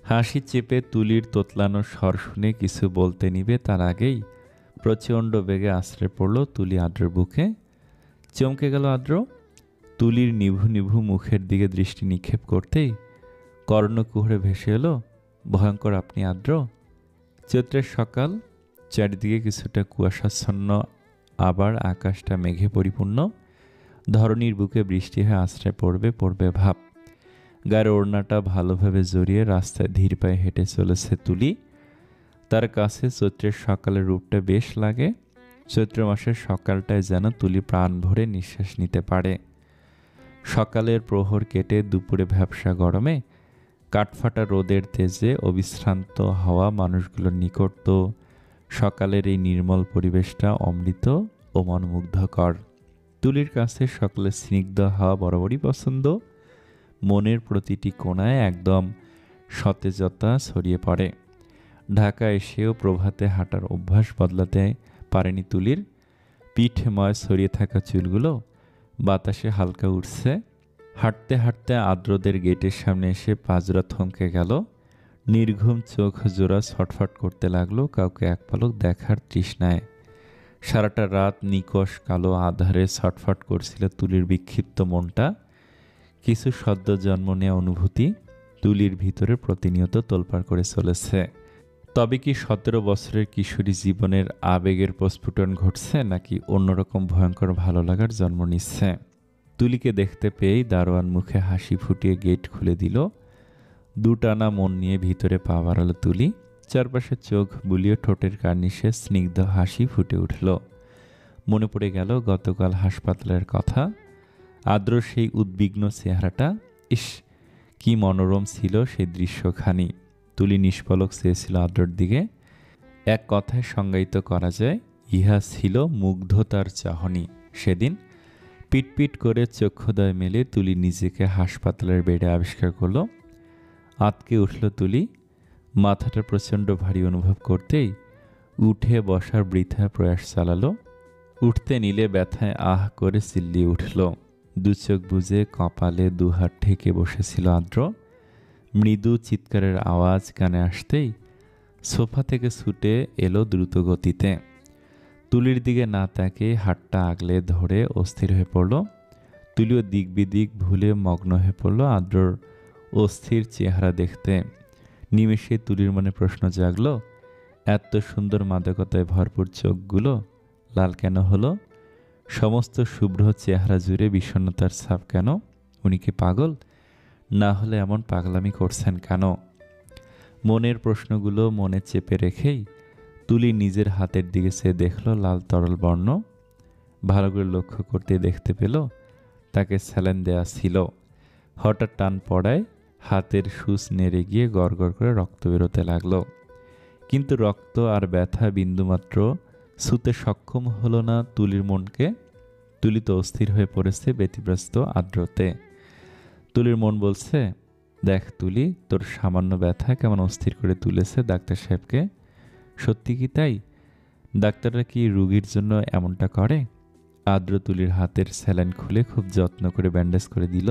হাসি চেপে তুলির তোতলানো স্বর শুনে কিছু বলতে নিবে তার আগেই প্রচণ্ড বেগে আছড়ে পড়ল তুলি আদ্রর বুকে। চমকে গেল আদ্র। তুলির নিভু নিভু মুখের দিকে দৃষ্টি নিক্ষেপ করতেই কর্ণকুহরে ভেসে এলো ভয়ঙ্কর আপনি আদ্র। চৈত্রের সকাল, চারিদিকে কিছুটা কুয়াশাচ্ছন্ন, আবার আকাশটা মেঘে পরিপূর্ণ। ধরণীর বুকে বৃষ্টি হয়ে আছড়ে পড়বে পড়বে ভাব। গায়ের ওড়নাটা ভালোভাবে জড়িয়ে রাস্তায় ধীর পায়ে হেঁটে চলেছে তুলি। তার কাছে চৈত্রের সকালের রূপটা বেশ লাগে। চৈত্র মাসের সকালটায় যেন তুলি প্রাণ ভরে নিঃশ্বাস নিতে পারে। সকালের প্রহর কেটে দুপুরে ভ্যাপসা গরমে কাঠফাটা রোদের তেজে অবিশ্রান্ত হওয়া মানুষগুলোর নিকট তো সকালের এই নির্মল পরিবেশটা অমৃত ও মনোমুগ্ধকর। তুলির কাছে সকলের স্নিগ্ধ হাওয়া বরাবরই পছন্দ। মনের প্রতিটি কোণায় একদম সতেজতা ছড়িয়ে পড়ে। ঢাকা এসেও প্রভাতে হাঁটার অভ্যাস বদলাতে পারেনি তুলির। পিঠময় ছড়িয়ে থাকা চুলগুলো বাতাসে হালকা উঠছে। হাঁটতে হাঁটতে আদ্রদের গেটের সামনে এসে পাজরা থমকে গেল। নির্ঘুম চোখ জোড়া ছটফট করতে লাগলো কাউকে এক পলক দেখার তৃষ্ণায়। সারাটা রাত নিকষ কালো আধারে ছটফট করছিল তুলির বিক্ষিপ্ত মনটা। কিছু সদ্য জন্ম নেওয়া অনুভূতি তুলির ভিতরে প্রতিনিয়ত তোলপাড় করে চলেছে। তবে কি ১৭ বছরের কিশোরী জীবনের আবেগের প্রস্ফুটন ঘটছে, নাকি অন্যরকম ভয়ঙ্কর ভালো লাগার জন্ম নিচ্ছে? তুলিকে দেখতে পেয়েই দারোয়ান মুখে হাসি ফুটিয়ে গেট খুলে দিল। দুটানা মন নিয়ে ভিতরে পা বাড়ালো তুলি। চারপাশে চোখ বুলিয়ে ঠোঁটের কার্নিশে স্নিগ্ধ হাসি ফুটে উঠল। মনে পড়ে গেল গতকাল হাসপাতালের কথা। আদ্র সেই উদ্বিগ্ন চেহারাটা। ইস, কি মনোরম ছিল সেই দৃশ্যখানি। তুলি নিষ্পলক চেয়েছিল আদ্রর দিকে। এক কথায় সংজ্ঞায়িত করা যায়, ইহা ছিল মুগ্ধতার চাহনি। সেদিন পিটপিট করে চক্ষুদয় মেলে তুলি নিজেকে হাসপাতালের বেডে আবিষ্কার করল। আঁতকে উঠল তুলি। মাথাটা প্রচণ্ড ভারী অনুভব করতেই উঠে বসার বৃথা প্রয়াস চালালো। উঠতে নিলে ব্যথায় আহ করে চিল্লিয়ে উঠল। দু চোখ বুজে কপালে দুহাত ঠেকে বসেছিল আদ্র। মৃদু চিৎকারের আওয়াজ কানে আসতেই সোফা থেকে ছুটে এলো দ্রুত গতিতে। তুলির দিকে না তাকে হাতটা আগলে ধরে অস্থির হয়ে পড়ল। তুলিও দিক বিদিক ভুলে মগ্ন হয়ে পড়ল আদ্রর অস্থির চেহারা দেখতে। নিমেষে তুলির মনে প্রশ্ন জাগল, এত সুন্দর মাদকতায় ভরপুর চোখগুলো লাল কেন হলো? সমস্ত শুভ্র চেহারা জুড়ে বিষণ্ণতার ছাপ কেন? উনি কি পাগল? না হলে এমন পাগলামি করছেন কেন? মনের প্রশ্নগুলো মনে চেপে রেখেই তুলি নিজের হাতের দিকে সে দেখল লাল তরল বর্ণ। ভালো করে লক্ষ্য করতে দেখতে পেল তাকে স্যালাইন দেয়া ছিল। হঠাৎ টান পড়ায় হাতের সূচ নেড়ে গিয়ে গড়গড় করে রক্ত বেরোতে লাগলো। কিন্তু রক্ত আর ব্যথা বিন্দুমাত্র ছুঁতে সক্ষম হলো না তুলির মনকে। তুলি তো অস্থির হয়ে পড়েছে ব্যতিব্যস্ত আদ্রতে। তুলির মন বলছে, দেখ তুলি, তোর সামান্য ব্যথা কেমন অস্থির করে তুলেছে ডাক্তার সাহেবকে। সত্যি কি তাই? ডাক্তাররা কি রুগীর জন্য এমনটা করে? আদ্র তুলির হাতের স্যালাইন খুলে খুব যত্ন করে ব্যান্ডেজ করে দিল।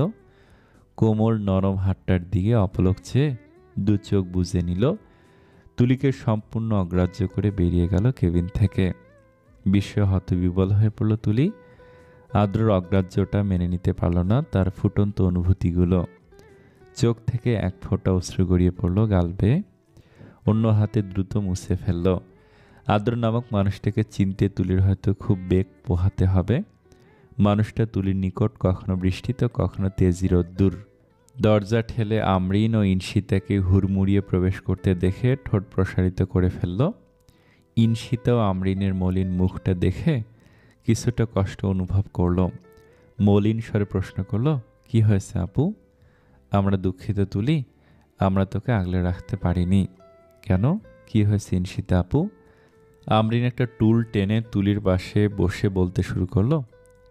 কোমল নরম হাতটার দিকে অপলক চেয়ে দু চোখ বুজে নিল। তুলিকে সম্পূর্ণ অগ্রাহ্য করে বেরিয়ে গেল কেবিন থেকে। বিস্ময়ে হতবিবল হয়ে পড়ল তুলি। আদ্রর অগ্রাহ্যটা মেনে নিতে পারল না তার ফুটন্ত অনুভূতিগুলো। চোখ থেকে এক ফোঁটা অশ্রু গড়িয়ে পড়ল গাল বেয়ে। অন্য হাতে দ্রুত মুছে ফেলল। আদ্র নামক মানুষটাকে চিনতে তুলির হয়তো খুব বেগ পোহাতে হবে। মানুষটা তুলির নিকট কখনো বৃষ্টি তো কখনো তেজি রোদ্দুর। দরজা ঠেলে আমরিন ও ইনশিতাকে হুড়মুড়িয়ে প্রবেশ করতে দেখে ঠোঁট প্রসারিত করে ফেলল। ইনশিতা ও আমরিনের মলিন মুখটা দেখে কিছুটা কষ্ট অনুভব করল। মলিন স্বরে প্রশ্ন করল, কি হয়েছে আপু? আমরা দুঃখিত তুলি, আমরা তোকে আগলে রাখতে পারিনি। কেন, কি হয়েছে ইনশিতা আপু? আমরিন একটা টুল টেনে তুলির পাশে বসে বলতে শুরু করলো,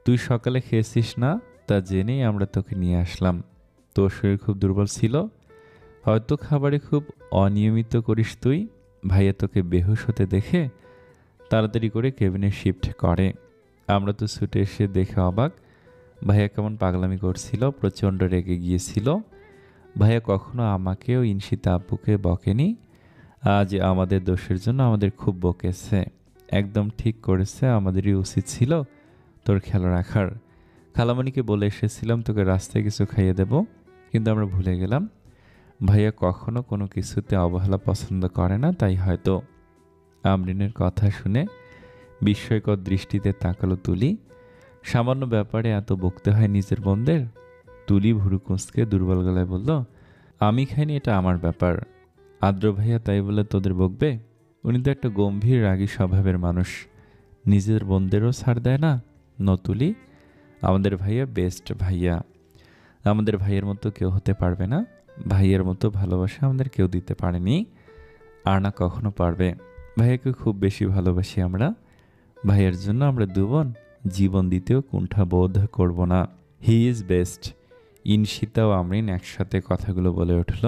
তুই সকালে খেয়েছিস না, তা জেনেই আমরা তোকে নিয়ে আসলাম। তোর শরীর খুব দুর্বল ছিল, হয়তো খাবারে খুব অনিয়মিত করিস তুই। ভাইয়া তোকে বেহুশ হতে দেখে তাড়াতাড়ি করে কেবিনে শিফট করে। আমরা তো ছুটে এসে দেখে অবাক। ভাইয়া কেমন পাগলামি করছিল, প্রচণ্ড রেগে গিয়েছিল। ভাইয়া কখনো আমাকেও ইনশিতা আপুকে বকেনি, আজ আমাদের দোষের জন্য আমাদের খুব বকেছে। একদম ঠিক করেছে, আমাদেরই উচিত ছিল তোর খেয়াল রাখার। খালামণিকে বলে এসেছিলাম তোকে রাস্তায় কিছু খাইয়ে দেব, কিন্তু আমরা ভুলে গেলাম। ভাইয়া কখনো কোনো কিছুতে অবহেলা পছন্দ করে না, তাই হয়তো। আমরিনের কথা শুনে বিস্ময়কর দৃষ্টিতে তাকালো তুলি। সামান্য ব্যাপারে এত বকতে হয় নিজের বোনদের? তুলি ভুরু কুঁচকে দুর্বল গলায় বলল, আমি খাইনি, এটা আমার ব্যাপার। আদ্র ভাইয়া তাই বলে তোদের বকবে? উনি তো একটা গম্ভীর রাগী স্বভাবের মানুষ, নিজের বোনদেরও ছাড় দেয় না। নতুলি, আমাদের ভাইয়া বেস্ট ভাইয়া, আমাদের ভাইয়ের মতো কেউ হতে পারবে না। ভাইয়ের মতো ভালোবাসা আমাদের কেউ দিতে পারেনি, আর না কখনো পারবে। ভাইয়াকে খুব বেশি ভালোবাসি আমরা। ভাইয়ের জন্য আমরা দুবোন জীবন দিতেও কুণ্ঠা বোধ করব না। He is best. ইনশিতা ও আমরিন একসাথে কথাগুলো বলে উঠল।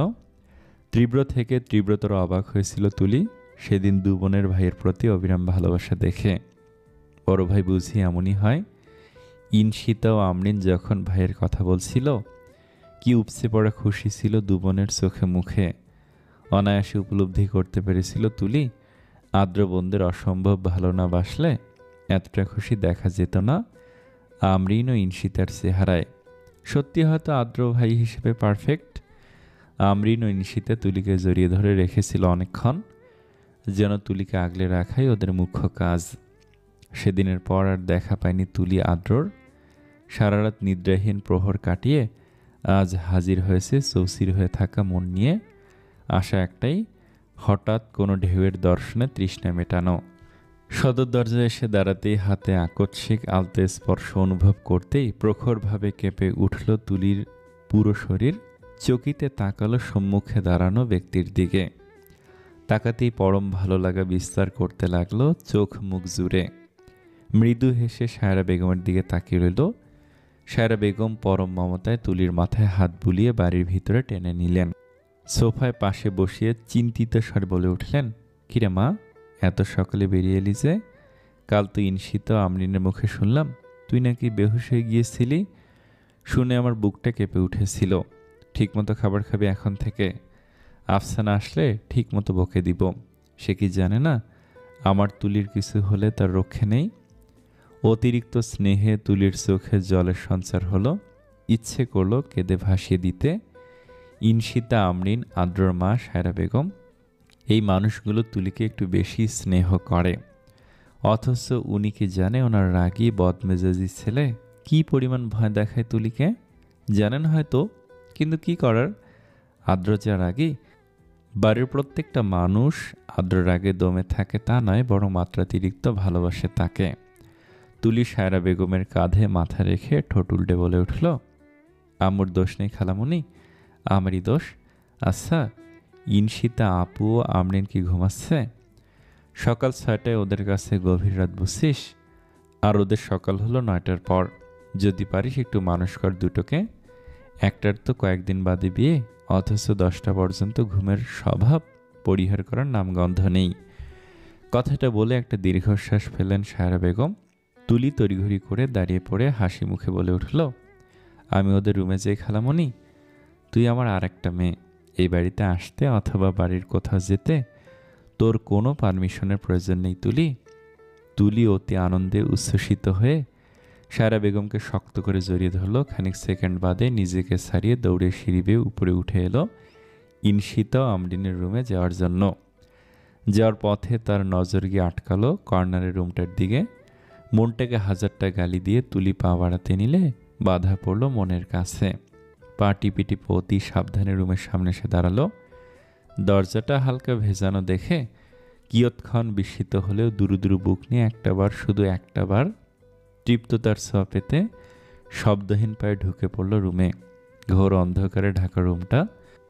তীব্র থেকে তীব্রতর অবাক হয়েছিল তুলি সেদিন দু বোনের ভাইয়ের প্রতি অবিরাম ভালোবাসা দেখে। বড় ভাই বুঝি এমনই হয়। ইনশিতা ও আমরিন যখন ভাইয়ের কথা বলছিল, কি উপচে পড়া খুশি ছিল দু বোনের চোখে মুখে। অনায়াসে উপলব্ধি করতে পেরেছিল তুলি, আদ্র বোনদের অসম্ভব ভালো না বাসলে এতটা খুশি দেখা যেত না আমরিন ও ইনশিতার চেহারায়। সত্যি হয়তো আদ্র ভাই হিসেবে পারফেক্ট। আমরিন ও ইনশিতা তুলিকে জড়িয়ে ধরে রেখেছিল অনেকক্ষণ, যেন তুলিকে আগলে রাখাই ওদের মুখ্য কাজ। সেদিনের পর আর দেখা পায়নি তুলি আদ্রর। সারা রাত নিদ্রাহীন প্রহর কাটিয়ে আজ হাজির হয়েছে চৌচির হয়ে থাকা মন নিয়ে। আশা একটাই, হঠাৎ কোনো ঢেউয়ের দর্শনে তৃষ্ণা মেটানো। সদর দরজায় এসে দাঁড়াতেই হাতে আকস্মিক আলতে স্পর্শ অনুভব করতেই প্রখরভাবে কেঁপে উঠল তুলির পুরো শরীর। চকিতে তাকালো সম্মুখে দাঁড়ানো ব্যক্তির দিকে। তাকাতেই পরম ভালো লাগা বিস্তার করতে লাগলো চোখ মুখ জুড়ে। মৃদু হেসে সায়রা বেগমের দিকে তাকিয়ে রইল। সায়রা বেগম পরম মমতায় তুলির মাথায় হাত বুলিয়ে বাড়ির ভিতরে টেনে নিলেন। সোফায় পাশে বসিয়ে চিন্তিত স্বরে বলে উঠলেন, কিরে মা, এত সকালে বেরিয়ে এলি যে? কাল তুই ইনশিতা আমরিনের মুখে শুনলাম তুই নাকি বেহুশ হয়ে গিয়েছিলি। শুনে আমার বুকটা কেঁপে উঠেছিল। ঠিকমতো খাবার খাবি এখন থেকে। আফসানা আসলে ঠিকমতো বকে দিব। সে কি জানে না আমার তুলির কিছু হলে তার রক্ষে নেই? অতিরিক্ত স্নেহে তুলির চোখে জলের সঞ্চার হলো। ইচ্ছে করলো কেঁদে ভাসিয়ে দিতে। ইনশিতা আমরিন, আদ্রর মা সায়রা বেগম, এই মানুষগুলো তুলিকে একটু বেশি স্নেহ করে, অথচ উনি কি জানে ওনার রাগী বদমেজাজি ছেলে কি পরিমাণ ভয় দেখায় তুলিকে? জানেন হয়তো, কিন্তু কি করার, আদ্র যা রাগী। বাড়ির প্রত্যেকটা মানুষ আদ্র রাগে দমে থাকে তা নয়, বরং মাত্রাতিরিক্ত ভালোবাসে তাকে। তুলি সায়রা বেগমের কাঁধে মাথা রেখে ঠোঁট উল্টে বলে উঠল, আম্মুর দোষ নেই খালামুনি, আমারই দোষ। আচ্ছা, ইনশিতা আপু ও আমরিন কি ঘুমাচ্ছে? সকাল 6টায় ওদের কাছে গভীর রাত বুঝছিস? আর ওদের সকাল হলো 9টার পর। যদি পারিস একটু মানুষ কর দুটোকে। একটার তো কয়েকদিন বাদে বিয়ে, অথচ 10টা পর্যন্ত ঘুমের স্বভাব পরিহার করার নামগন্ধ নেই। কথাটা বলে একটা দীর্ঘশ্বাস ফেলেন সায়রা বেগম। তুলি তড়িঘড়ি করে দাঁড়িয়ে পড়ে হাসি মুখে বলে উঠল, আমি ওদের রুমে যাই খালামণি। তুই আমার আর একটা মেয়ে। এই বাড়িতে আসতে অথবা বাড়ির কোথাও যেতে তোর কোনো পারমিশনের প্রয়োজন নেই তুলি। তুলি অতি আনন্দে উচ্ছ্বসিত হয়ে সায়রা বেগমকে শক্ত করে জড়িয়ে ধরল। খানিক সেকেন্ড বাদে নিজেকে ছাড়িয়ে দৌড়ে সিঁড়ি বেয়ে উপরে উঠে এলো ইনশিতা ও আমরিনের রুমে যাওয়ার জন্য। যাওয়ার পথে তার নজর গিয়ে আটকালো কর্নারের রুমটার দিকে। মনটাকে হাজারটা গালি দিয়ে তুলি পা বাড়াতে নিলে বাধা পড়ল মনের কাছে। পা টিপি টিপে অতি সাবধানে রুমের সামনে এসে দাঁড়ালো। দরজাটা হালকা ভেজানো দেখে কিয়ৎক্ষণ বিস্মিত হলেও দুরু দুরু বুক নিয়ে শুধু একটাবার তৃপ্ততার ছোঁয়া পেতে শব্দহীন পায়ে ঢুকে পড়ল রুমে। ঘোর অন্ধকারে ঢাকা রুমটা।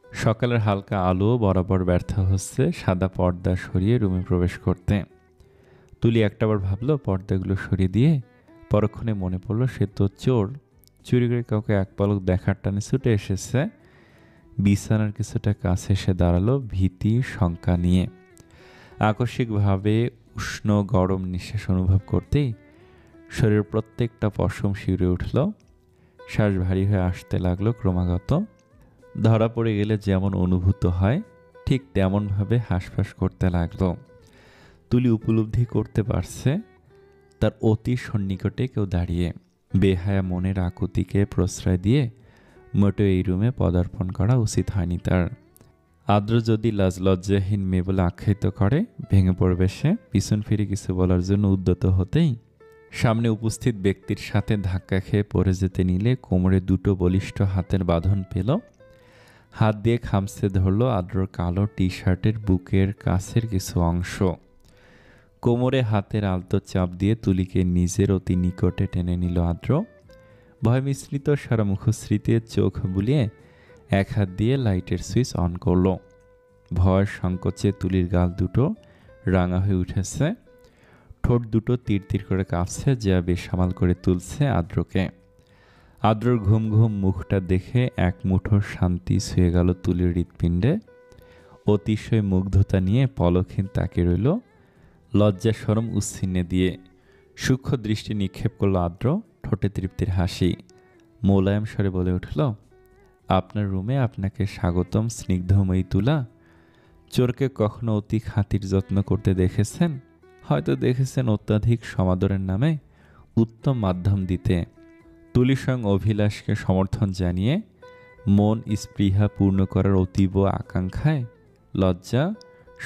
সকালের হালকা আলো বরাবর ব্যর্থ হচ্ছে সাদা পর্দা সরিয়ে রুমে প্রবেশ করতে। তুলি একটাবার ভাবলো পর্দাগুলো সরিয়ে দিয়ে। পরক্ষণে মনে পড়ল সে তো চোর, চুরি করে কাউকে এক পলক দেখার টানে ছুটে এসেছে। বিছানার কিছুটা কাছে এসে দাঁড়ালো ভীতি শঙ্কা নিয়ে। আকস্মিকভাবে উষ্ণ গরম নিঃশ্বাস অনুভব করতেই শরীরের প্রত্যেকটা পশম শিউরে উঠল। শ্বাস ভারী হয়ে আসতে লাগলো ক্রমাগত। ধরা পড়ে গেলে যেমন অনুভূত হয় ঠিক তেমনভাবে হাঁসফাঁস করতে লাগলো। তুলি উপলব্ধি করতে পারছে তার অতি সন্নিকটে কেউ দাঁড়িয়ে। বেহায়া মনের আকুতিকে প্রশ্রয় দিয়ে মোটেও এই রুমে পদার্পণ করা উচিত হয়নি তার। আদ্র যদি লাজলজ্জাহীন মেয়ে বলে আখ্যায়িত করে, ভেঙে পড়বে সে। পিছন ফিরে কিছু বলার জন্য উদ্যত হতেই সামনে উপস্থিত ব্যক্তির সাথে ধাক্কা খেয়ে পড়ে যেতে নিলে কোমরে দুটো বলিষ্ঠ হাতের বাঁধন পেল। হাত দিয়ে খামচে ধরল আদ্রর কালো টি শার্টের বুকের কাছের কিছু অংশ। কোমরে হাতের আলতো চাপ দিয়ে তুলিকে নিজের অতি নিকটে টেনে নিল আদ্র। ভয় মিশ্রিত সারা মুখশ্রীতে চোখ বুলিয়ে এক হাত দিয়ে লাইটের সুইচ অন করল। ভয় সংকোচে তুলির গাল দুটো রাঙা হয়ে উঠেছে, ঠোঁট দুটো তীর তীর করে কাঁপছে, যা বেসামাল করে তুলছে আদ্রকে। আদ্রর ঘুম ঘুম মুখটা দেখে এক মুঠো শান্তি ছুঁয়ে গেল তুলির হৃৎপিণ্ডে। অতিশয় মুগ্ধতা নিয়ে পলকহীন তাকিয়ে রইল, লজ্জা শরম উচ্ছিন্নে দিয়ে। সূক্ষ্ম দৃষ্টি নিক্ষেপ করল আদ্র, ঠোঁটে তৃপ্তির হাসি। মোলায়েম স্বরে বলে উঠল, আপনার রুমে আপনাকে স্বাগতম স্নিগ্ধময়ী তুলা। চোরকে কখনো অতি খাতির যত্ন করতে দেখেছেন? হয়তো দেখেছেন অত্যাধিক সমাদরের নামে উত্তম মাধ্যম দিতে। তুলি স্বয়ং অভিলাষকে সমর্থন জানিয়ে মন স্পৃহা পূর্ণ করার অতীব আকাঙ্ক্ষায় লজ্জা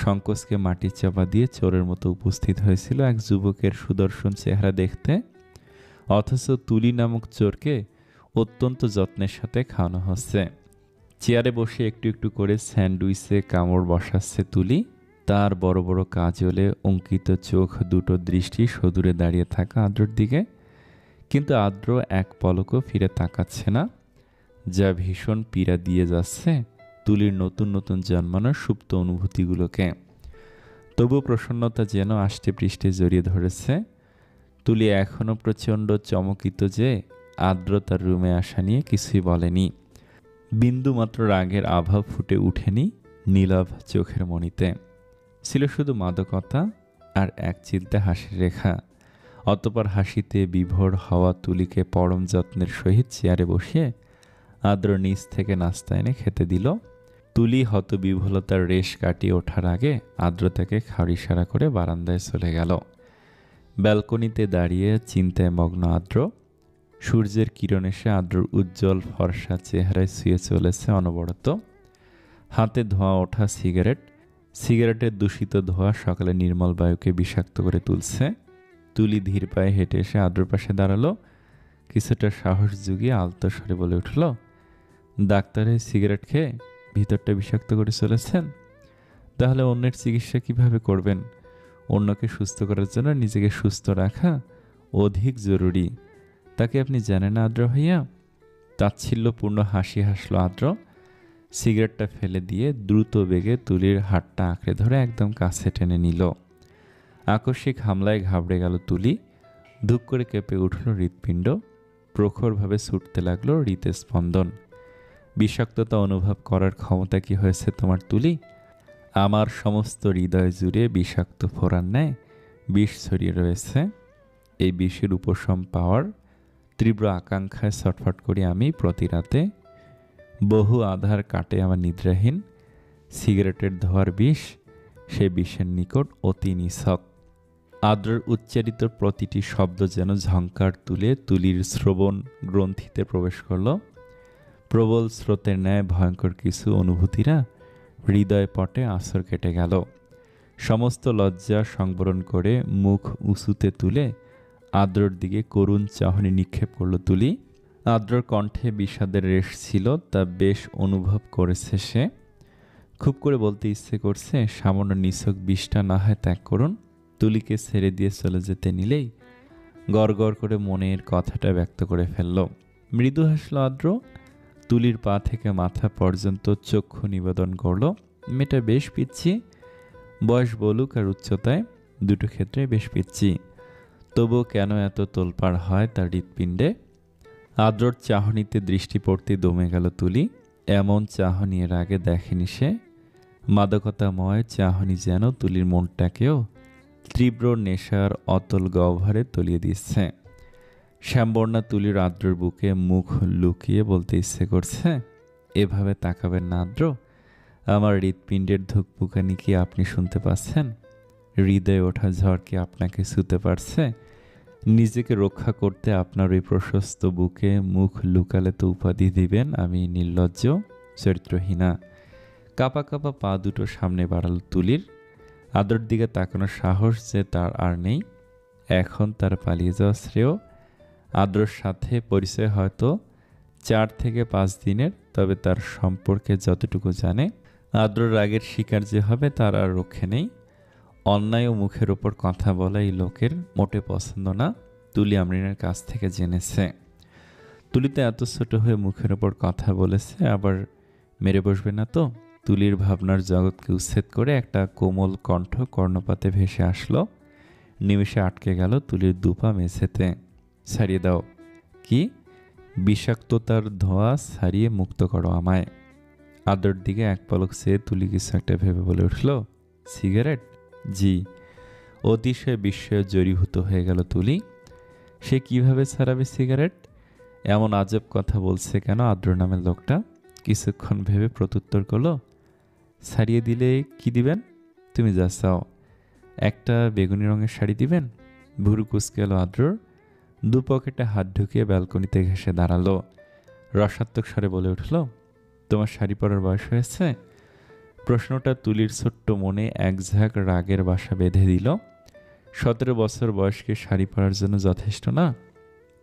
সংকোচকে মাটির চাপা দিয়ে চোরের মতো উপস্থিত হয়েছিল এক যুবকের সুদর্শন চেহারা দেখতে। অথচ তুলি নামক চোরকে অত্যন্ত যত্নের সাথে খাওয়ানো হচ্ছে। চেয়ারে বসে একটু একটু করে স্যান্ডউইচে কামড় বসাচ্ছে তুলি। তার বড় বড় কাজলে অঙ্কিত চোখ দুটো দৃষ্টি সদূরে দাঁড়িয়ে থাকা আদ্রর দিকে। কিন্তু আদ্র এক পলকও ফিরে তাকাচ্ছে না, যা ভীষণ পীড়া দিয়ে যাচ্ছে তুলির নতুন নতুন জন্মানো সুপ্ত অনুভূতিগুলোকে। তবু প্রসন্নতা যেন আষ্টে পৃষ্ঠে জড়িয়ে ধরেছে। তুলি এখনও প্রচণ্ড চমকিত যে আদ্র তার রুমে আসা নিয়ে কিছুই বলেনি। বিন্দুমাত্র রাগের আভা ফুটে উঠেনি নীলাভ চোখের মণিতে। ছিল শুধু মাদকতা আর এক চিলতে হাসির রেখা। অতপর হাসিতে বিভোর হওয়া তুলিকে পরম যত্নের সহিত চেয়ারে বসিয়ে আদ্র নিচ থেকে নাস্তা এনে খেতে দিল। তুলি হতবিহ্বলতার রেশ কাটিয়ে ওঠার আগে আদ্র তাকে খাওয়ার ইশারা করে বারান্দায় চলে গেল। ব্যালকনিতে দাঁড়িয়ে চিন্তায় মগ্ন আদ্র। সূর্যের কিরণ এসে আদ্রর উজ্জ্বল ফর্সা চেহারায় শুয়ে চলেছে অনবরত। হাতে ধোঁয়া ওঠা সিগারেটের দূষিত ধোঁয়া সকালে নির্মল বায়ুকে বিষাক্ত করে তুলছে। তুলি ধীর পায়ে হেঁটে এসে আদ্রর পাশে দাঁড়ালো। কিছুটা সাহস জুগিয়ে আলতো স্বরে বলে উঠল, ডাক্তারের সিগারেট খেয়ে ভিতরটা বিষাক্ত করে চলেছেন? তাহলে অন্যের চিকিৎসা কিভাবে করবেন? অন্যকে সুস্থ করার জন্য নিজেকে সুস্থ রাখা অধিক জরুরি। তাকে আপনি জানেন না আদ্র ভাইয়া? তাচ্ছিল্যপূর্ণ হাসি হাসলো আদ্র। সিগারেটটা ফেলে দিয়ে দ্রুত বেগে তুলির হাতটা আঁকড়ে ধরে একদম কাছে টেনে নিল। আকস্মিক হামলায় ঘাবড়ে গেল তুলি। ধুক করে কেঁপে উঠল হৃৎপিণ্ড। প্রখরভাবে ছুটতে লাগলো হৃৎস্পন্দন। বিষাক্ততা অনুভব করার ক্ষমতা কি হয়েছে তোমার তুলি? আমার সমস্ত হৃদয় জুড়ে বিষাক্ত ফোড়ার ন্যায় বিষ ছড়িয়ে রয়েছে। এই বিষের উপশম পাওয়ার তীব্র আকাঙ্ক্ষায় ছটফট করি আমি প্রতি রাতে। বহু আধার কাটে আমার নিদ্রাহীন। সিগারেটের ধোয়ার বিষ, সে বিষের নিকট অতি নিছক। আদ্রর উচ্চারিত প্রতিটি শব্দ যেন ঝংকার তুলে তুলির শ্রবণ গ্রন্থিতে প্রবেশ করল। প্রবল স্রোতের ন্যায় ভয়ঙ্কর কিছু অনুভূতিরা হৃদয় পটে আছর কেটে গেল। সমস্ত লজ্জা সংবরণ করে মুখ উঁচুতে তুলে আদ্রর দিকে করুণ চাহনি নিক্ষেপ করল তুলি। আদ্রর কণ্ঠে বিষাদের রেশ ছিল, তা বেশ অনুভব করেছে সে। খুব করে বলতে ইচ্ছে করছে, সামান্য নিছক বিষটা না হয় ত্যাগ করুন। তুলিকে ছেড়ে দিয়ে চলে যেতে নিলেই গড় গড় করে মনের কথাটা ব্যক্ত করে ফেলল। মৃদু হাসল আদ্র। তুলির পা থেকে মাথা পর্যন্ত চক্ষু নিবেদন করল। মেয়েটা বেশ পিচ্ছি, বয়স বলুক আর উচ্চতায় দুটো ক্ষেত্রে বেশ পিচ্ছি। তবু কেন এত তোলপাড় হয় তার হৃৎপিণ্ডে? আদ্রর চাহনিতে দৃষ্টি পড়তে দমে গেল তুলি। এমন চাহনি এর আগে দেখেনি সে। মাদকতাময় চাহনি যেন তুলির মনটাকেও তীব্র নেশার অতল গহ্বরে তলিয়ে দিচ্ছে। শ্যামবর্ণা তুলির আদ্রর বুকে মুখ লুকিয়ে বলতে ইচ্ছে করছে, এভাবে তাকাবেন না আদ্র। আমার হৃৎপিণ্ডের ধুকপুকানি কি আপনি শুনতে পাচ্ছেন? হৃদয়ে ওঠা ঝড় কি আপনাকে ছুঁতে পারছে? নিজেকে রক্ষা করতে আপনার ওই প্রশস্ত বুকে মুখ লুকালে তো উপাধি দিবেন আমি নির্লজ্জ, চরিত্রহীনা। কাঁপা কাঁপা পা দুটো সামনে বাড়াল তুলির। আদ্রর দিকে তাকানোর সাহস যে তার আর নেই। এখন তার পালিয়ে যাওয়া শ্রেয়। আদ্রর সাথে পরিচয় হয়তো 4 থেকে 5 দিনের, তবে তার সম্পর্কে যতটুকু জানে, আদ্রর রাগের শিকার যে হবে তার আর রক্ষে নেই। অন্যায় ও মুখের ওপর কথা বলা এই লোকের মোটে পছন্দ না, তুলি আমরিনের কাছ থেকে জেনেছে। তুলিতে এত ছোট হয়ে মুখের ওপর কথা বলেছে, আবার মেরে বসবে না তো? তুলির ভাবনার জগৎকে উচ্ছেদ করে একটা কোমল কণ্ঠ কর্ণপাতে ভেসে আসলো। নিমেষে আটকে গেল তুলির দুপা মেঝেতে। ছাড়িয়ে দাও। কি? বিষাক্ততার ধোঁয়া ছাড়িয়ে মুক্ত করো আমায়। আদ্রর দিকে এক পলক চেয়ে তুলি কিছু একটা ভেবে বলে উঠল, সিগারেট? জি। অতিশয় বিস্ময়ে জড়ীভূত হয়ে গেল তুলি। সে কিভাবে ছাড়াবে সিগারেট? এমন আজব কথা বলছে কেন আদ্র নামের লোকটা? কিছুক্ষণ ভেবে প্রত্যুত্তর করল, ছাড়িয়ে দিলে কি দিবেন? তুমি যা চাও। একটা বেগুনি রঙের শাড়ি দিবেন? ভুরু কুচকে এলো আদ্রর। দু পকেটে হাত ঢুকিয়ে ব্যালকনিতে ঘেঁষে দাঁড়ালো। রসাত্মক স্বরে বলে উঠল, তোমার শাড়ি পরার বয়স হয়েছে? প্রশ্নটা তুলির ছোট্ট মনে এক ঝাঁক রাগের বাসা বেঁধে দিল। 17 বছর বয়সকে শাড়ি পরার জন্য যথেষ্ট না?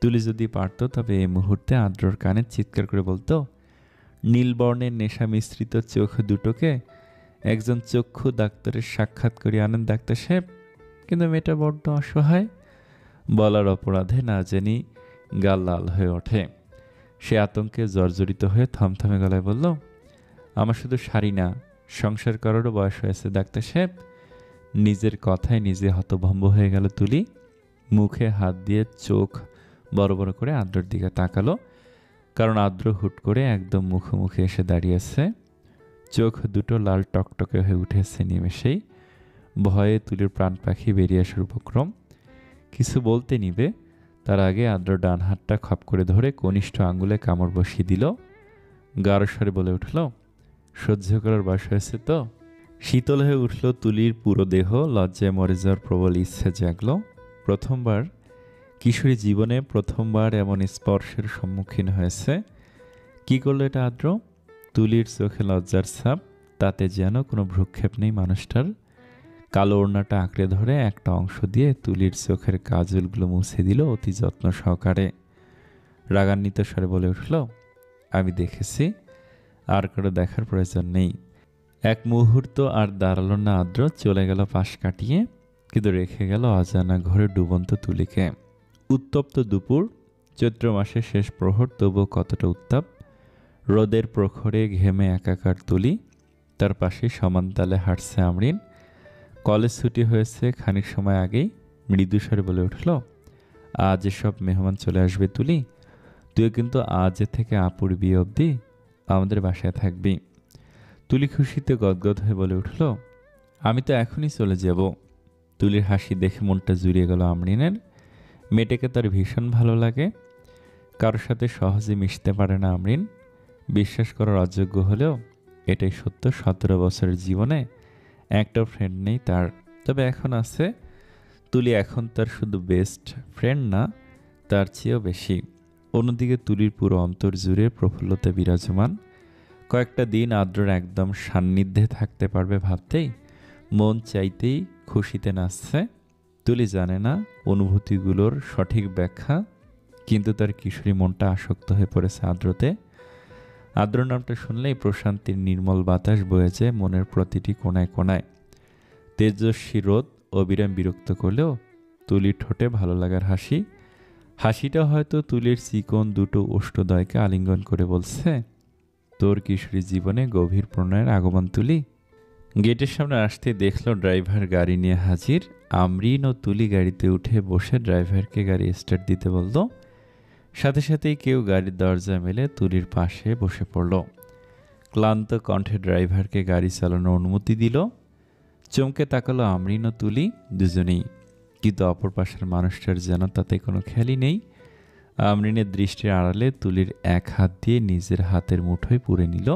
তুলি যদি পারত তবে এই মুহূর্তে আদ্রর কানে চিৎকার করে বলতো, নীলবর্ণের নেশা মিশ্রিত চোখ দুটোকে একজন চক্ষু ডাক্তারের সাক্ষাৎ করে আনেন ডাক্তার সাহেব। কিন্তু মেয়েটা বড্ড অসহায়। বলার অপরাধে না জানি গাল লাল হয়ে ওঠে। সে আতঙ্কে জর্জরিত হয়ে থমথমে গলায় বলল, আমার শুধু শাড়ি না, সংসার করারও বয়স হয়েছে ডাক্তার সাহেব। নিজের কথায় নিজে হতভম্ব হয়ে গেল তুলি। মুখে হাত দিয়ে চোখ বড় বড় করে আদ্রর দিকে তাকালো, কারণ আদ্র হুট করে একদম মুখোমুখি এসে দাঁড়িয়েছে। চোখ দুটো লাল টকটকে হয়ে উঠেছে নিমেষেই। ভয়ে তুলির প্রাণ পাখি বেরিয়ে আসার উপক্রম। কিছু বলতে নিবে, তার আগে আদ্র ডান হাতটা খপ করে ধরে কনিষ্ঠ আঙ্গুলে কামড় বসিয়ে দিল। গাঢ় স্বরে বলে উঠল, সহ্য করার বয়স হয়েছে তো? শীতল হয়ে উঠল তুলির পুরো দেহ। লজ্জায় মরে যাওয়ার প্রবল ইচ্ছে জাগল। প্রথমবার, কিশোরী জীবনে প্রথমবার এমন স্পর্শের সম্মুখীন হয়েছে। কি করলো এটা আদ্র? তুলির চোখে লজ্জার ছাপ, তাতে যেন কোনো ভ্রুক্ষেপ নেই মানুষটার। কালো ওড়নাটা আঁকড়ে ধরে একটা অংশ দিয়ে তুলির চোখের কাজলগুলো মুছে দিল অতি যত্ন সহকারে। রাগান্বিত স্বরে বলে উঠল, আমি দেখেছি, আর কারো দেখার প্রয়োজন নেই। এক মুহূর্ত আর দাঁড়ালো না আদ্র, চলে গেল পাশ কাটিয়ে, কিন্তু রেখে গেল অজানা ঘরে ডুবন্ত তুলিকে। উত্তপ্ত দুপুর, চৈত্র মাসের শেষ প্রহর, তবুও কতটা উত্তাপ। রোদের প্রখরে ঘেমে একাকার তুলি, তার পাশে সমান তালে হাঁটছে আমরিন। কলেজ ছুটি হয়েছে খানিক সময় আগেই। মৃদু স্বরে বলে উঠল, আজ সব মেহমান চলে আসবে তুলি, তুইও কিন্তু আজ থেকে আপুর বিয়ে অবধি আমাদের বাসায় থাকবি। তুলি খুশিতে গদগদ হয়ে বলে উঠল, আমি তো এখনই চলে যাব। তুলির হাসি দেখে মনটা জুড়িয়ে গেল আমরিনের। মেয়েটাকে তার ভীষণ ভালো লাগে। কারোর সাথে সহজে মিশতে পারে না আমরিন। বিশ্বাস করার অযোগ্য হলেও এটাই সত্য। 17 বছরের জীবনে একটা ফ্রেন্ড নেই তার, তবে এখন আছে। তুলি এখন তার শুধু বেস্ট ফ্রেন্ড না, তার চেয়েও বেশি। অন্যদিকে তুলির পুরো অন্তর জুড়ে প্রফুল্লতা বিরাজমান। কয়েকটা দিন আদ্রর একদম সান্নিধ্যে থাকতে পারবে ভাবতেই মন চাইতেই খুশিতে নাচছে। তুলি জানে না অনুভূতিগুলোর সঠিক ব্যাখ্যা, কিন্তু তার কিশোরী মনটা আসক্ত হয়ে পড়েছে আদ্রতে। আদ্র নামটা শুনলেই প্রশান্তির নির্মল বাতাস বয়ে যায় মনের প্রতিটি কোণায় কোণায়। তেজস্বী রোদ অবিরাম বিরক্ত করলেও তুলির ঠোঁটে ভালো লাগার হাসি। হাসিটা হয়তো তুলির চিকন দুটো ওষ্ঠদয়কে আলিঙ্গন করে বলছে, তোর কিশোরী জীবনে গভীর প্রণয়ের আগমন তুলি। গেটের সামনে আসতে দেখলো ড্রাইভার গাড়ি নিয়ে হাজির। আমরিন ও তুলি গাড়িতে উঠে বসে ড্রাইভারকে গাড়ি স্টার্ট দিতে বলল। সাথে সাথেই কেউ গাড়ির দরজা মেলে তুলির পাশে বসে পড়ল। ক্লান্ত কণ্ঠে ড্রাইভারকে গাড়ি চালানোর অনুমতি দিল। চমকে তাকালো আমরিন ও তুলি দুজনেই, কিন্তু অপর পাশের মানুষটার যেন তাতে কোনো খেয়ালই নেই। আমরিনের দৃষ্টির আড়ালে তুলির এক হাত দিয়ে নিজের হাতের মুঠোয় পুরে নিল।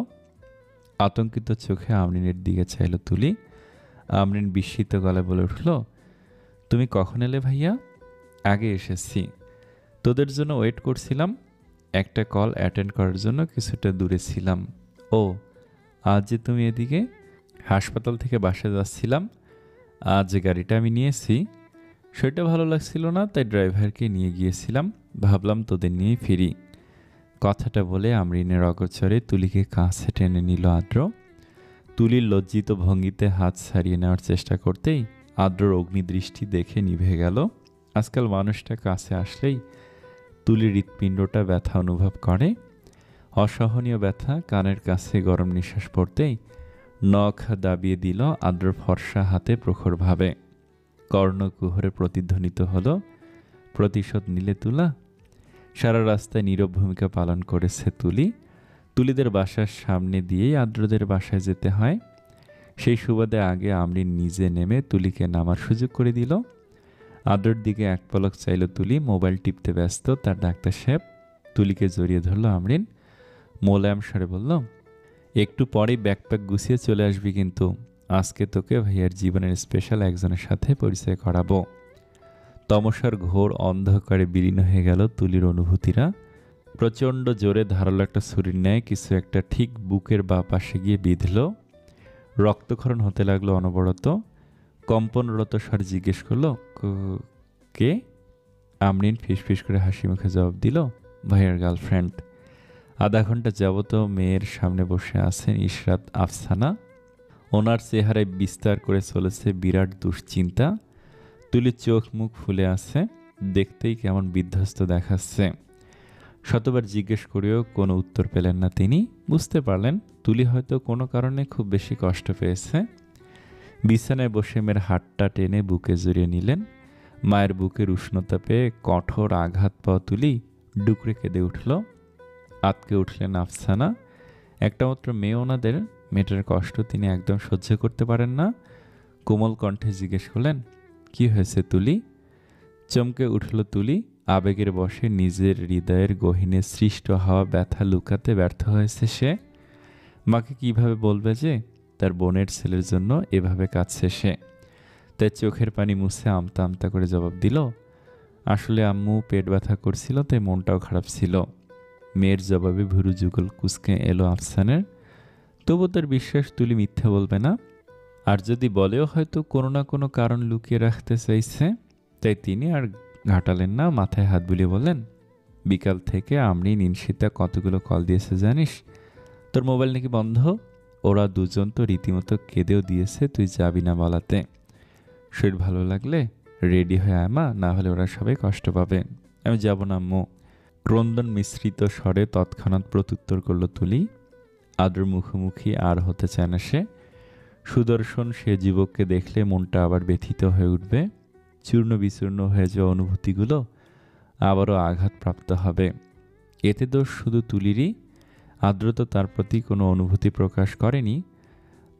আতঙ্কিত চোখে আমরিনের দিকে চাইল তুলি। আমরিন বিস্মিত গলায় বলে উঠল, তুমি কখন এলে ভাইয়া? আগে এসেছি, তোদের জন্য ওয়েট করছিলাম। একটা কল অ্যাটেন্ড করার জন্য কিছুটা দূরে ছিলাম। ও, আজ যে তুমি এদিকে? হাসপাতাল থেকে বাসায় যাচ্ছিলাম, আজ গাড়িটা আমি নিয়েছি। সেটা ভালো লাগছিল না, তাই ড্রাইভারকে নিয়ে গিয়েছিলাম। ভাবলাম তোদের নিয়েই ফিরি। কথাটা বলে আমরিনের অগোচরে তুলিকে কাছে টেনে নিল আদ্র। তুলির লজ্জিত ভঙ্গিতে হাত ছাড়িয়ে নেওয়ার চেষ্টা করতেই আদ্রর অগ্নিদৃষ্টি দেখে নিভে গেল। আজকাল মানুষটা কাছে আসলেই তুলির হৃৎপিণ্ডটা ব্যথা অনুভব করে। অসহনীয় ব্যথা, কানের কাছে গরম নিঃশ্বাস পড়তেই নখ দাবিয়ে দিল আদ্রর ফর্সা হাতে প্রখরভাবে। কর্ণকুহরে প্রতিধ্বনিত হলো, প্রতিশোধ নিলে তুলা? সারা রাস্তায় নীরব ভূমিকা পালন করেছে তুলি। তুলিদের বাসার সামনে দিয়েই আদ্রদের বাসায় যেতে হয়। সেই সুবাদে আগে আমরিন নিজে নেমে তুলিকে নামার সুযোগ করে দিল। আদ্রর দিকে এক পলক চাইল তুলি, মোবাইল টিপতে ব্যস্ত তার ডাক্তার সাহেব। তুলিকে জড়িয়ে ধরল আমরিন, মোলায়েম স্বরে বলল, একটু পরেই ব্যাকপ্যাক গুছিয়ে চলে আসবি কিন্তু। আজকে তোকে ভাইয়ার জীবনের স্পেশাল একজনের সাথে পরিচয় করাবো। তমসার ঘোর অন্ধকারে বিলীন হয়ে গেল তুলির অনুভূতিরা। প্রচণ্ড জোরে ধারালো একটা ছুরির ন্যায় কিছু একটা ঠিক বুকের বা পাশে গিয়ে বিঁধল। রক্তক্ষরণ হতে লাগলো অনবরত। কম্পনরত স্বর জিজ্ঞেস করলো, কে? আমরিন ফিসফিস করে হাসি মুখে জবাব দিল, ভাইয়ার গার্লফ্রেন্ড। আধা ঘন্টা যাবত মেয়ের সামনে বসে আছেন ইশরাত আফসানা। ওনার চেহারায় বিস্তার করে চলেছে বিরাট দুশ্চিন্তা। তুলির চোখ মুখ ফুলে আছে, দেখতেই কেমন বিধ্বস্ত দেখাচ্ছে। শতবার জিজ্ঞেস করেও কোনো উত্তর পেলেন না তিনি। বুঝতে পারলেন তুলি হয়তো কোনো কারণে খুব বেশি কষ্ট পেয়েছে। বিছানায় বসে মেয়ের হাতটা টেনে বুকে জড়িয়ে নিলেন। মায়ের বুকের উষ্ণতা পেয়ে কঠোর আঘাত পাওয়া তুলি ডুকরে কেঁদে উঠল। আতকে উঠলেন আফসানা। একটা মাত্র মেয়ে ওনাদের, মেয়েটার কষ্ট তিনি একদম সহ্য করতে পারেন না। কোমল কণ্ঠে জিজ্ঞেস করলেন, কি হয়েছে তুলি? চমকে উঠল তুলি। আবেগের বশে নিজের হৃদয়ের গহীনে সৃষ্ট হওয়া ব্যথা লুকাতে ব্যর্থ হয়েছে সে। মাকে কিভাবে বলবে যে তার বোনের ছেলের জন্য এভাবে কাঁদছে সে? তাই চোখের পানি মুছে আমতা আমতা করে জবাব দিল, আসলে আম্মু পেট ব্যথা করছিল, তাই মনটাও খারাপ ছিল। মেয়ের জবাবে ভুরু যুগল কুচকে এলো আফসানের। তবু তার বিশ্বাস তুলি মিথ্যে বলবে না। আর যদি বলেও হয়তো কোনো না কোনো কারণ লুকিয়ে রাখতে চাইছে। তাই তিনি আর ঘাটালেন না, মাথায় হাত বুলিয়ে বললেন, বিকাল থেকে আমরিন ইনশিতা কতগুলো কল দিয়েছে জানিস? তোর মোবাইল নাকি বন্ধ। ওরা দুজন তো রীতিমতো কেঁদেও দিয়েছে তুই যাবি না বলাতে। শরীর ভালো লাগলে রেডি হয়ে আয় মা, না হলে ওরা সবাই কষ্ট পাবে। আমি যাব না আম্মু। ক্রন্দন মিশ্রিত স্বরে তৎক্ষণাৎ প্রত্যুত্তর করল তুলি। আদ্র মুখোমুখি আর হতে চায় না সে। সুদর্শন সে যুবককে দেখলে মনটা আবার ব্যথিত হয়ে উঠবে। চূর্ণ বিচূর্ণ হয়ে যাওয়া অনুভূতিগুলো আবারও আঘাতপ্রাপ্ত হবে। এতে দোষ শুধু তুলিরই। আদ্র তো তার প্রতি কোনো অনুভূতি প্রকাশ করেনি।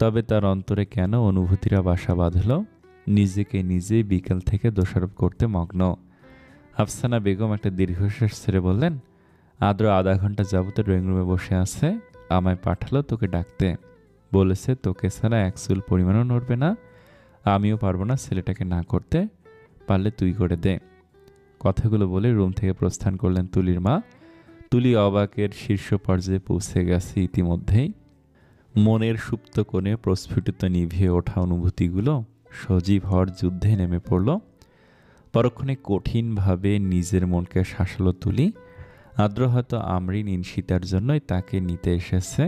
তবে তার অন্তরে কেন অনুভূতিরা বাসা বাঁধল, নিজেকে নিজেই বিকেল থেকে দোষারোপ করতে মগ্ন। আফসানা বেগম একটা দীর্ঘশ্বাস ছেড়ে বললেন, আদ্র আধা ঘন্টা যাবত ড্রয়িং রুমে বসে আছে। আমায় পাঠালো তোকে ডাকতে। বলেছে তোকে ছাড়া এক চুল পরিমাণও নড়বে না। আমিও পারবো না ছেলেটাকে না করতে, পারলে তুই করে দে। কথাগুলো বলে রুম থেকে প্রস্থান করলেন তুলির মা। তুলি অবাকের শীর্ষ পর্যায়ে পৌঁছে গেছে ইতিমধ্যেই। মনের সুপ্ত কোণে প্রস্ফুটিত নিভিয়ে ওঠা অনুভূতিগুলো সজীব হওয়ার যুদ্ধে নেমে পড়ল। পরক্ষণে কঠিনভাবে নিজের মনকে শাসালো তুলি। আদ্র হয়তো আমরিন ইনশিতার জন্যই তাকে নিতে এসেছে।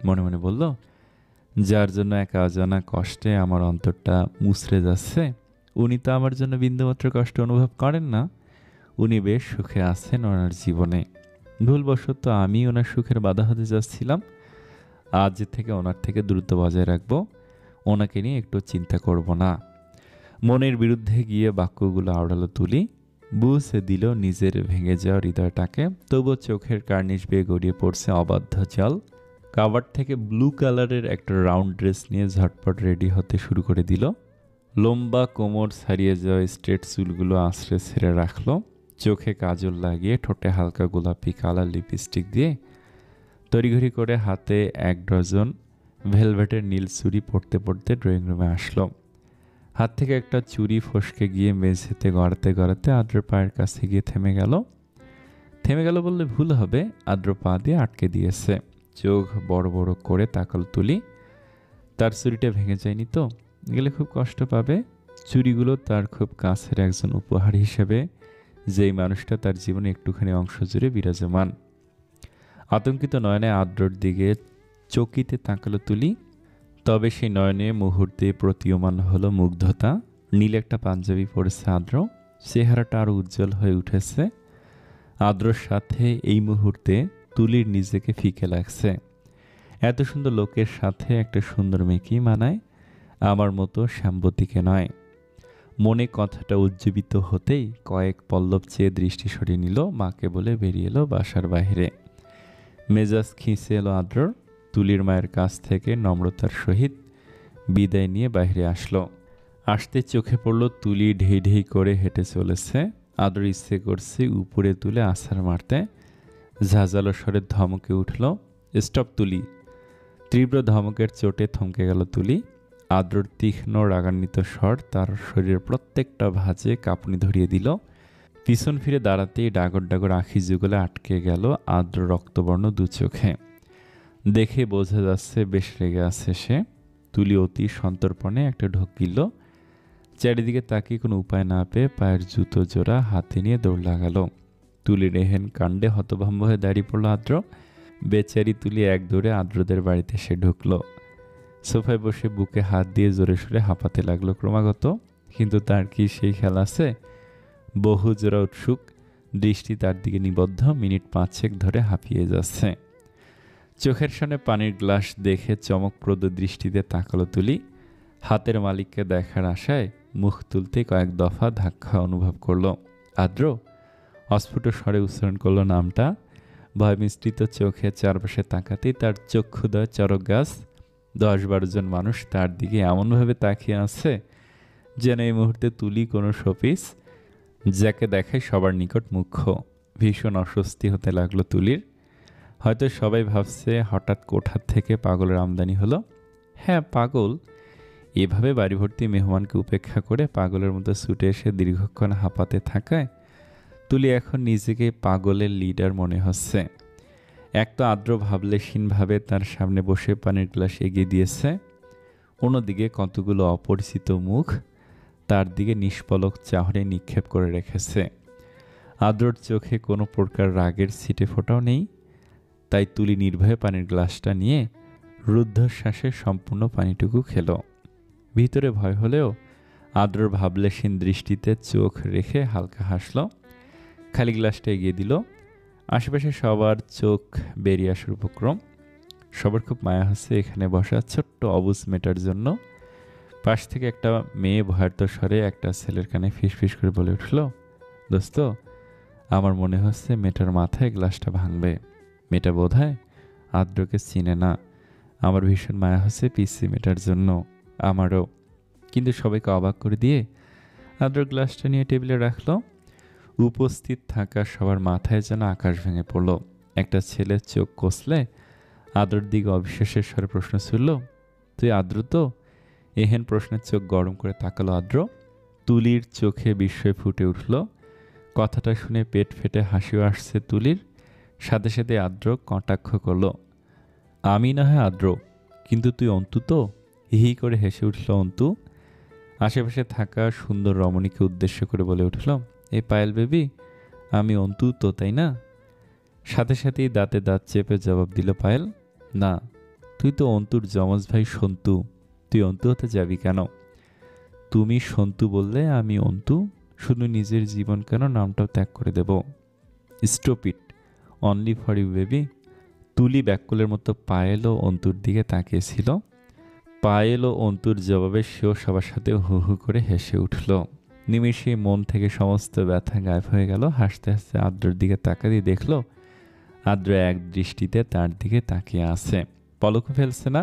মনে মনে বলল, যার জন্য এক অজানা কষ্টে আমার অন্তরটা মুচড়ে যাচ্ছে, উনি তো আমার জন্য বিন্দুমাত্র কষ্ট অনুভব করেন না। উনি বেশ সুখে আছেন ওনার জীবনে। ভুলবশত আমি ওনার সুখের বাধা হতে যাচ্ছিলাম। আজ থেকে ওনার থেকে দূরত্ব বজায় রাখবো। ওনাকে নিয়ে একটু চিন্তা করব না। মনের বিরুদ্ধে গিয়ে বাক্যগুলো আওড়ালো তুলি। বুঝে দিল নিজের ভেঙে যাওয়া হৃদয়টাকে। তবুও চোখের কার্নিশ বেয়ে গড়িয়ে পড়ছে অবাধ্য জল। কাভার থেকে ব্লু কালারের একটা রাউন্ড ড্রেস নিয়ে ঝটপট রেডি হতে শুরু করে দিল। লম্বা কোমর ছাড়িয়ে যাওয়া স্ট্রেট চুলগুলো আঁচড়ে ছেড়ে রাখলো। চোখে কাজল লাগিয়ে ঠোঁটে হালকা গোলাপি কালার লিপস্টিক দিয়ে তড়িঘড়ি করে হাতে 1 ডজন ভেলভেটের নীল চুড়ি পরতে পরতে ড্রয়িং রুমে আসলো। হাত থেকে একটা চুড়ি ফসকে গিয়ে মেঝেতে গড়াতে গড়াতে আদ্রর পায়ের কাছে গিয়ে থেমে গেল। থেমে গেল বললে ভুল হবে, আদ্র পা দিয়ে আটকে দিয়েছে। চোখ বড় বড় করে তাকাল তুলি। তার চুড়িটা ভেঙে যায়নি তো? গেলে খুব কষ্ট পাবে। চুড়িগুলো তার খুব কাছের একজন উপহার হিসেবে, যেই মানুষটা তার জীবনে একটুখানি অংশ জুড়ে বিরাজমান। আতঙ্কিত নয়নে আদ্রর দিকে চকিতে তাকালো তুলি। তবে সেই নয়নে মুহূর্তে প্রতীয়মান হলো মুগ্ধতা। নীল একটা পাঞ্জাবি পরেছে আদ্র, চেহারাটা আরো উজ্জ্বল হয়ে উঠেছে। আদ্রর সাথে এই মুহূর্তে তুলির নিজেকে ফিকে লাগছে। এত সুন্দর লোকের সাথে একটা সুন্দর মেয়েকেই মানায়, আমার মতো শ্যামবতীকে নয়। মনে কথাটা উজ্জীবিত হতেই কয়েক পল্লব চেয়ে দৃষ্টি সরিয়ে নিল, মাকে বলে বেরিয়ে এলো বাসার বাইরে। মেজাজ খিঁচে এলো আদ্রর। তুলির মায়ের কাছ থেকে নম্রতার সহিত বিদায় নিয়ে বাইরে আসলো। আসতে চোখে পড়ল তুলি ঢেই ঢেই করে হেঁটে চলেছে। আদ্র ইচ্ছে করছে উপরে তুলে আছাড় মারতে। ঝাঁঝালো স্বরে ধমকে উঠল, স্টপ তুলি। তীব্র ধমকের চোটে থমকে গেল তুলি। আদ্রর তীক্ষ্ণ রাগান্বিত স্বর তার শরীরের প্রত্যেকটা ভাঁজে কাঁপুনি ধরিয়ে দিল। পিছন ফিরে দাঁড়াতেই ডাগর ডাগর আঁখি যুগলে আটকে গেল আদ্র রক্তবর্ণ দু চোখে। দেখে বোঝা যাচ্ছে বেশ রেগে আছে সে। তুলি অতি সন্তর্পণে একটা ঢোক গিল। চারিদিকে তাকিয়ে কোনো উপায় না পেয়ে পায়ের জুতো জোড়া হাতে নিয়ে দৌড় লাগালো। তুলির এহেন কাণ্ডে হতভম্ব হয়ে দাঁড়িয়ে পড়ল আদ্র। বেচারি তুলি এক দৌড়ে আদ্রদের বাড়িতে সে ঢুকলো। সোফায় বসে বুকে হাত দিয়ে জোরে সোরে হাঁপাতে লাগলো ক্রমাগত। কিন্তু তার কি সেই খেলা আছে? বহু জোড়া উৎসুক দৃষ্টি তার দিকে নিবদ্ধ, মিনিট 5 ধরে হাঁপিয়ে যাচ্ছে। চোখের সামনে পানির গ্লাস দেখে চমকপ্রদ দৃষ্টিতে তাকালো তুলি। হাতের মালিককে দেখার আশায় মুখ তুলতে কয়েক দফা ধাক্কা অনুভব করলো। আদ্র অস্ফুট স্বরে উচ্চারণ করলো নামটা। ভয় মিশ্রিত চোখে চারপাশে তাকাতেই তার চক্ষুদয় চরক গাছ। 10-12 জন মানুষ তার দিকে এমনভাবে তাকিয়ে আছে যেন এই মুহূর্তে তুলি কোনো শোপিস, যাকে দেখায় সবার নিকট মুখ্য। ভীষণ অস্বস্তি হতে লাগলো তুলির। হয়তো সবাই ভাবছে হঠাৎ কোঠার থেকে পাগলের আমদানি হলো। হ্যাঁ, পাগল। এভাবে বাড়ি ভর্তি মেহমানকে উপেক্ষা করে পাগলের মতো ছুটে এসে দীর্ঘক্ষণ হাঁপাতে থাকায় তুলি এখন নিজেকে পাগলের লিডার মনে হচ্ছে। এক তো আদ্র ভাবলেশীনভাবে তার সামনে বসে পানির গ্লাস এগিয়ে দিয়েছে, অন্যদিকে কতগুলো অপরিচিত মুখ তার দিকে নিষ্পলক চাহনি নিক্ষেপ করে রেখেছে। আদ্রর চোখে কোনো প্রকার রাগের ছিটে ফোঁটাও নেই। তাই তুলি নির্ভয়ে পানির গ্লাসটা নিয়ে রুদ্ধশ্বাসে সম্পূর্ণ পানিটুকু খেল। ভিতরে ভয় হলেও আদ্রর ভাবলেশীন দৃষ্টিতে চোখ রেখে হালকা হাসল। খালি গ্লাসটা এগিয়ে দিল। আশেপাশে সবার চোখ বেরিয়ে আসার উপক্রম। সবার খুব মায়া হচ্ছে এখানে বসা ছোট্ট অবুঝ মেয়েটার জন্য। পাশ থেকে একটা মেয়ে ভয়ার্ত স্বরে একটা ছেলের কানে ফিসফিস করে বলে উঠল, দোস্ত, আমার মনে হচ্ছে মেয়েটার মাথায় গ্লাসটা ভাঙবে। মেয়েটা বোধহয় আদ্রকে চিনে না। আমার ভীষণ মায়া হচ্ছে পিসি মেয়েটার জন্য, আমারও। কিন্তু সবাইকে অবাক করে দিয়ে আদ্র গ্লাসটা নিয়ে টেবিলে রাখলো। উপস্থিত থাকা সবার মাথায় যেন আকাশ ভেঙে পড়ল। একটা ছেলের চোখ কষলে আদ্রর দিকে অবিশ্বাসের স্বরে প্রশ্ন ছুড়ল, তুই আদ্র তো? এহেন প্রশ্নের চোখ গরম করে তাকালো আদ্র। তুলির চোখে বিস্ময় ফুটে উঠল। কথাটা শুনে পেট ফেটে হাসিও আসছে তুলির। সাথে সাথে আদ্র কটাক্ষ করল, আমি না হয় আদ্র, কিন্তু তুই অন্তু তো? হিহি করে হেসে উঠল অন্তু। আশেপাশে থাকা সুন্দর রমণীকে উদ্দেশ্য করে বলে উঠল, এই পায়েল বেবি, আমি অন্তু তো, তাই না? সাথে সাথেই দাঁতে দাঁত চেপে জবাব দিল পায়েল, না, তুই তো অন্তুর যমজ ভাই সন্তু। তুই অন্তু হতে যাবি কেন? তুমি সন্তু বললে আমি অন্তু। শুধু নিজের জীবন কেন, নামটাও ত্যাগ করে দেব। Stop it, only for you baby. তুলি ব্যাকুলের মতো পায়েল ও অন্তুর দিকে তাকিয়েছিল। পায়েল ও অন্তুর জবাবে সেও সবার সাথে হু হু করে হেসে উঠল। নিমেষে মন থেকে সমস্ত ব্যথা গায়েব হয়ে গেল। হাসতে হাসতে আদ্রর দিকে তাকা দিয়ে দেখল আদ্র এক দৃষ্টিতে তার দিকে তাকিয়ে আছে, পলকও ফেলছে না।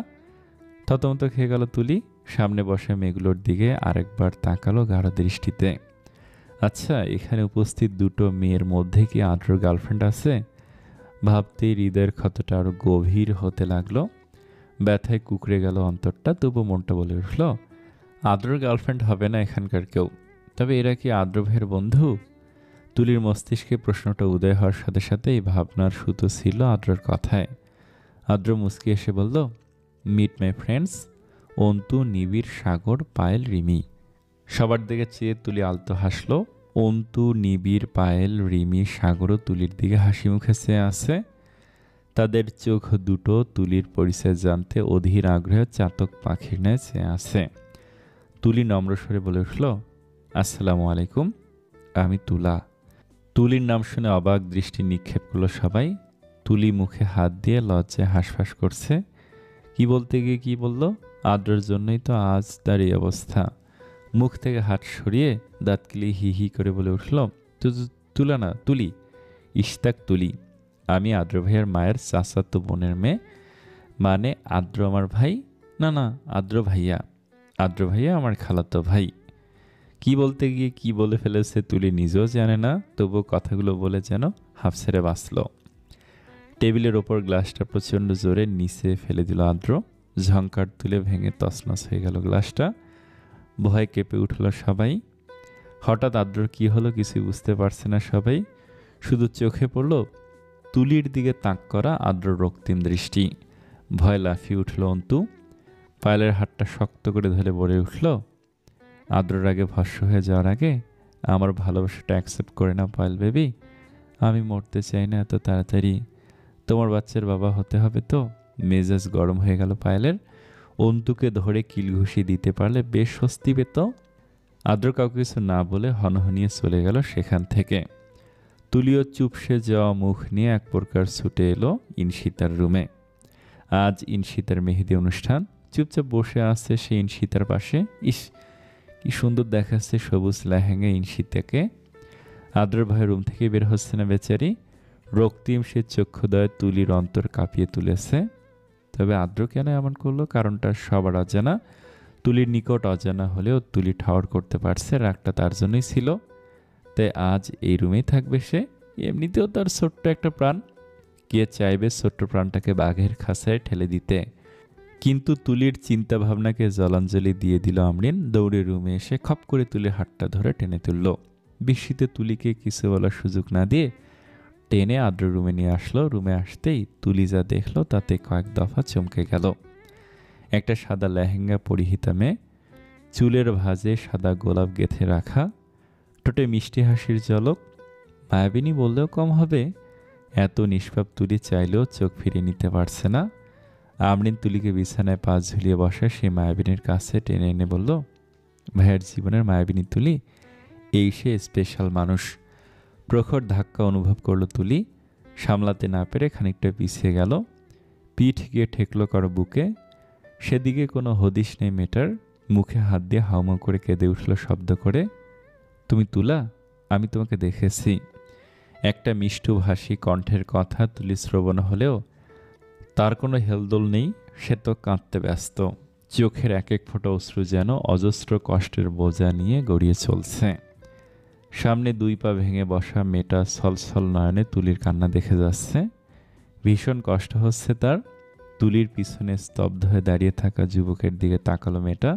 থতমত খেয়ে গেল তুলি। সামনে বসে মেয়েগুলোর দিকে আরেকবার তাকালো গাঢ় দৃষ্টিতে। আচ্ছা, এখানে উপস্থিত দুটো মেয়ের মধ্যে কি আদ্রর গার্লফ্রেন্ড আছে? ভাবতেই হৃদয়ের ক্ষতটা আরো গভীর হতে লাগলো। ব্যথায় কুকড়ে গেল অন্তরটা। তবু মনটা বলে উঠল, আদ্রর গার্লফ্রেন্ড হবে না এখানকার কেউ, তবে এরা কি আদ্র ভাইয়ের বন্ধু? তুলির মস্তিষ্কে প্রশ্নটা উদয় হওয়ার সাথে সাথেই ভাবনার সুতো ছিল আদ্রর কথায়। আদ্র মুচকি এসে বলল, মিট মাই ফ্রেন্ডস, অন্তু, নিবিড়, সাগর, পায়েল, রিমি। সবার দিকে চেয়ে তুলি আলতো হাসলো। অন্তু, নিবিড়, পায়েল, রিমি, সাগরও তুলির দিকে হাসি মুখে চেয়ে আছে। তাদের চোখ দুটো তুলির পরিচয় জানতে অধীর আগ্রহে চাতক পাখির ন্যায় চেয়ে আছে। তুলি নম্র স্বরে বলে উঠল, আসসালামু আলাইকুম, আমি তুলা। তুলির নাম শুনে অবাক দৃষ্টি নিক্ষেপ করলো সবাই। তুলি মুখে হাত দিয়ে লজ্জায় হাঁসফাঁস করছে। কি বলতে গিয়ে কি বলল? আদ্রর জন্যই তো আজ তার এই অবস্থা। মুখ থেকে হাত সরিয়ে দাঁত কিলিয়ে হি হি করে বলে উঠল, তুলা না, তুলি, ইশতাক তুলি। আমি আদ্র ভাইয়ের মায়ের চাচাতো বোনের মেয়ে। মানে আদ্র আমার ভাই? না না, আদ্র ভাইয়া। আদ্র ভাইয়া আমার খালাতো ভাই। কি বলতে গিয়ে কি বলে ফেলেছে তুলি নিজেও জানে না, তবুও কথাগুলো বলে যেন হাফ ছেড়ে বাঁচল। টেবিলের ওপর গ্লাসটা প্রচণ্ড জোরে নিচে ফেলে দিল আদ্র। ঝংকার তুলে ভেঙে তছনছ হয়ে গেল গ্লাসটা। ভয় কেঁপে উঠল সবাই। হঠাৎ আদ্রর কি হলো কিছুই বুঝতে পারছে না সবাই। শুধু চোখে পড়ল তুলির দিকে তাক করা আদ্রর রক্তিম দৃষ্টি। ভয় লাফিয়ে উঠল অন্তু। পায়েলের হাতটা শক্ত করে ধরে বলে উঠল, আদ্রর আগে ভস্ম হয়ে যাওয়ার আগে আমার ভালোবাসাটা অ্যাকসেপ্ট করে না পায়েল বেবি। আমি মরতে চাই না এত তাড়াতাড়ি। তোমার বাচ্চার বাবা হতে হবে তো। মেজাজ গরম হয়ে গেল পায়েলের। অন্তুকে ধরে কিলঘুষি দিতে পারলে বেশ স্বস্তি পেত। আদ্র কাউকে কিছু না বলে হনহনিয়ে চলে গেল সেখান থেকে। তুলিও চুপসে যাওয়া মুখ নিয়ে এক প্রকার ছুটে এলো ইনশিতার রুমে। আজ ইনশিতার মেহেদি অনুষ্ঠান। চুপচাপ বসে আছে সে ইনশিতার পাশে। ইস, কি সুন্দর দেখাচ্ছে সবুজ লেহেঙ্গা ইনশিতাকে। আদ্র ভাই রুম থেকে বের হচ্ছে না বেচারি। রক্তিম সে চক্ষুদয় তুলির অন্তর কাঁপিয়ে তুলেছে। তবে আদ্র কেন এমন করলো কারণটা সবার অজানা। তুলির নিকট অজানা হলেও তুলি ঠাওর করতে পারছে রাগটা তার জন্যই ছিল। তাই আজ এই রুমেই থাকবে সে। এমনিতেও তার ছোট্ট একটা প্রাণ। কে চাইবে ছোট্ট প্রাণটাকে বাঘের খাঁচায় ঠেলে দিতে? কিন্তু তুলির চিন্তা ভাবনাকে জলাঞ্জলি দিয়ে দিল আমরিন। দৌড়ে রুমে এসে খপ করে তুলির হাতটা ধরে টেনে তুলল। বিস্মিত তুলিকে কিছু বলার সুযোগ না দিয়ে টেনে আদ্র রুমে নিয়ে আসলো। রুমে আসতেই তুলি যা দেখলো তাতে কয়েক দফা চমকে গেল। একটা সাদা লেহেঙ্গা পরিহিতা মেয়ে, চুলের ভাঁজে সাদা গোলাপ গেঁথে রাখা, ঠোঁটে মিষ্টি হাসির ঝলক। মায়াবিনী বললেও কম হবে। এত নিষ্পাপ তুলি চাইলেও চোখ ফিরিয়ে নিতে পারছে না। আমরিন তুলিকে বিছানায় পা ঝুলিয়ে বসা সে মায়াবিনীর কাছে টেনে এনে বলল, ভাইয়ের জীবনের মায়াবিনী তুলি, এই সে স্পেশাল মানুষ। প্রখর ধাক্কা অনুভব করলো তুলি। সামলাতে না পেরে খানিকটা পিছিয়ে গেল। পিঠ গিয়ে ঠেকলো কারো বুকে। সেদিকে কোনো হদিশ নেই মেয়েটার। মুখে হাত দিয়ে হাউমাউ করে কেঁদে উঠল শব্দ করে, তুমি তুলা, আমি তোমাকে দেখেছি। একটা মিষ্টভাষী কণ্ঠের কথা তুলি শ্রবণ হলেও তার কোনো হেলদোল নেই। সে তো কাঁদতে ব্যস্ত। চোখের এক এক ফোঁটা অশ্রু যেন অজস্র কষ্টের বোঝা নিয়ে গড়িয়ে চলছে। সামনে দুই পা ভেঙে বসা মেয়েটা ছলছল নয়নে তুলির কান্না দেখে যাচ্ছে। ভীষণ কষ্ট হচ্ছে তার। তুলির পিছনে স্তব্ধ হয়ে দাঁড়িয়ে থাকা যুবকের দিকে তাকালো মেয়েটা।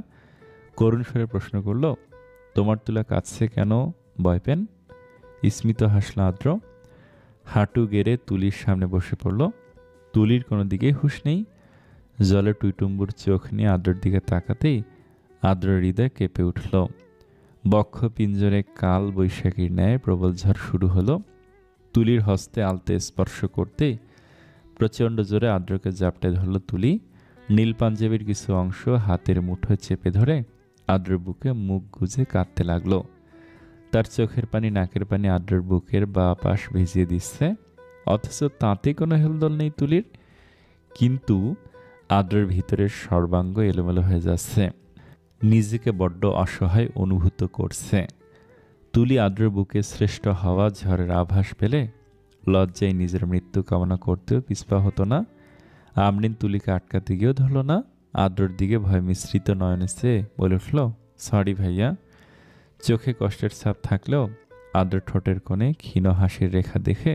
করুণ স্বরে প্রশ্ন করল, তোমার তুলা কাঁদছে কেন ভয় পেন? স্মিত হাসল আদ্র। হাঁটু গেড়ে তুলির সামনে বসে পড়ল। তুলির কোনো দিকেই হুঁশ নেই। জলে টুইটুম্বুর চোখ নিয়ে আদ্রর দিকে তাকাতেই আদ্রর হৃদয় কেঁপে উঠল। বক্ষ পিঞ্জরে কাল বৈশাখীর ন্যায় প্রবল ঝড় শুরু হলো। তুলির হস্তে আলতে স্পর্শ করতেই প্রচণ্ড জোরে আদ্রকে জাপটে ধরল তুলি। নীল পাঞ্জাবির কিছু অংশ হাতের মুঠোয় চেপে ধরে আদ্রর বুকে মুখ গুজে কাঁদতে লাগলো। তার চোখের পানি নাকের পানি আদ্রর বুকের বা পাশ ভিজিয়ে দিচ্ছে। অথচ তাতে কোনো হেলদোল নেই তুলির। কিন্তু আদ্রর ভিতরের সর্বাঙ্গ এলোমেলো হয়ে যাচ্ছে। নিজেকে বড্ড অসহায় অনুভূত করছে। তুলি আদ্রর বুকে শ্রেষ্ঠ হওয়া ঝড়ের আভাস পেলে লজ্জায় নিজের মৃত্যু কামনা করতেও পিছপা হতো না। আমরিন তুলিকে আটকাতে গিয়েও ধরল না। আদ্রর দিকে ভয় মিশ্রিত নয়নে চেয়ে বলে উঠল, সরি ভাইয়া। চোখে কষ্টের ছাপ থাকলেও আদ্র ঠোঁটের কোণে ক্ষীণ হাসির রেখা দেখে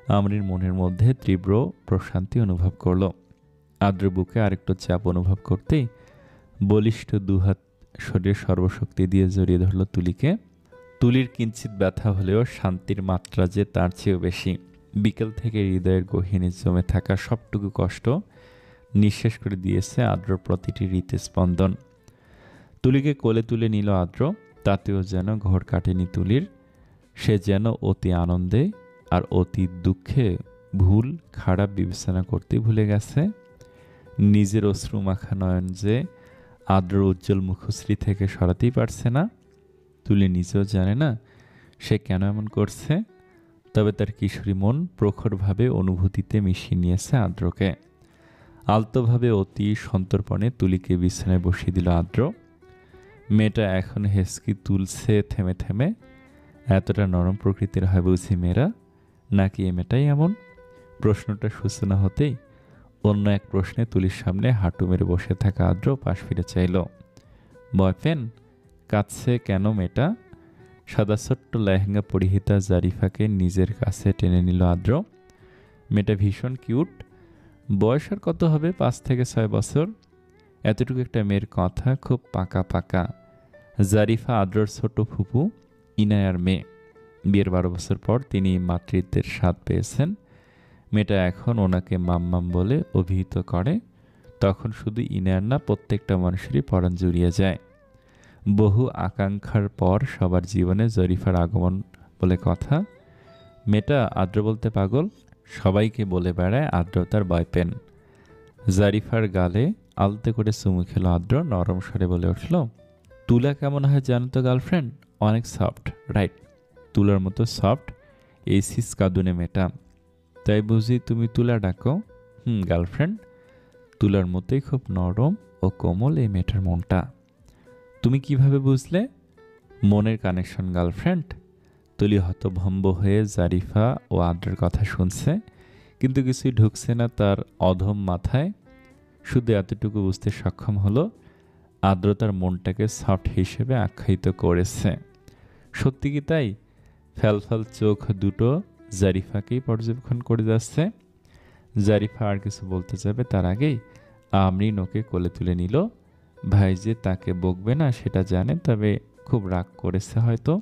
আমরিন মনের মধ্যে তীব্র প্রশান্তি অনুভব করল। আদ্র বুকে আরেকটু চাপ অনুভব করতেই বলিষ্ঠ দুহাত শরীরের সর্বশক্তি দিয়ে জড়িয়ে ধরল তুলিকে। তুলির কিঞ্চিত ব্যথা হলেও শান্তির মাত্রা যে তার চেয়েও বেশি। বিকেল থেকে হৃদয়ের গহীনে জমে থাকা সবটুকু কষ্ট নিঃশেষ করে দিয়েছে আদ্রর প্রতিটি হৃৎস্পন্দন। তুলিকে কোলে তুলে নিল আদ্র, তাতেও যেন ঘোর কাটেনি তুলির। সে যেন অতি আনন্দে আর অতি দুঃখে ভুল খারাপ বিবেচনা করতে ভুলে গেছে। নিজের অশ্রুমাখা নয়ন যে আদ্রর উজ্জ্বল মুখশ্রী থেকে সরাতেই পারছে না। তুলি নিজেও জানে না সে কেন এমন করছে, তবে তার কিশোরী মন প্রখরভাবে অনুভূতিতে মিশিয়ে নিয়েছে আদ্রকে। আলতোভাবে অতি সন্তর্পণে তুলিকে বিছানায় বসিয়ে দিল আদ্র। মেয়েটা এখন হেসকি তুলছে থেমে থেমে। এতটা নরম প্রকৃতির হয় বুঝি মেয়েরা, নাকি এ মেয়েটাই এমন? প্রশ্নটা সূচনা হতেই অন্য এক প্রশ্নে তুলির সামনে হাঁটু মেরে বসে থাকা আদ্র পাশ ফিরে চাইল। বয়ফ্রেন্ড? কাছে কেন মেয়েটা? সাদা ছোট্ট লেহেঙ্গা পরিহিতা জারিফাকে নিজের কাছে টেনে নিল আদ্র। মেয়েটা ভীষণ কিউট। বয়স আর কত হবে, 5 থেকে 6 বছর। এতটুকু একটা মেয়ের কথা খুব পাকা পাকা। জারিফা আদ্রর ছোট ফুপু ইনায়ার মেয়ে। বিয়ের 12 বছর পর তিনি মাতৃত্বের স্বাদ পেয়েছেন। মেয়েটা এখন ওনাকে মাম্মাম বলে অভিহিত করে। তখন শুধু ইনায়ার না, প্রত্যেকটা মানুষেরই পরাণ জুড়িয়ে যায়। বহু আকাঙ্ক্ষার পর সবার জীবনে জরিফার আগমন বলে কথা। মেয়েটা আদ্র বলতে পাগল, সবাইকে বলে বেড়ায় আদ্র তার বয়ফ্রেন্ড। জারিফার গালে আলতে করে চুমু খেল আদ্র, নরম স্বরে বলে উঠল, তুলা কেমন হয় জানো তো গার্লফ্রেন্ড? অনেক সফট, রাইট? তুলার মতো সফট এই সিসকাদুনে মেয়েটা। তাই বুঝি তুমি তুলা ডাকো? গার্লফ্রেন্ড। তুলার মতোই খুব নরম ও কোমল এই মেয়েটার মনটা। তুমি কিভাবে বুঝলে? মনের কানেকশন গার্লফ্রেন্ড। তুলি হতভম্ব হয়ে জারিফা ও আদ্রের কথা শুনছে, কিন্তু কিছুই ঢুকছে না তার অধম মাথায়। শুধু এতটুকু বুঝতে সক্ষম হলো আদ্র তার মনটাকে সফট হিসেবে আখ্যায়িত করেছে। সত্যি কি তাই? ফ্যালফাল চোখ দুটো জারিফাকেই পর্যবেক্ষণ করে যাচ্ছে। জারিফা আর কিছু বলতে যাবে তার আগেই আমরিন ওকে কোলে তুলে নিল। ভাই যে তাকে বকবে না সেটা জানে, তবে খুব রাগ করেছে হয়তো।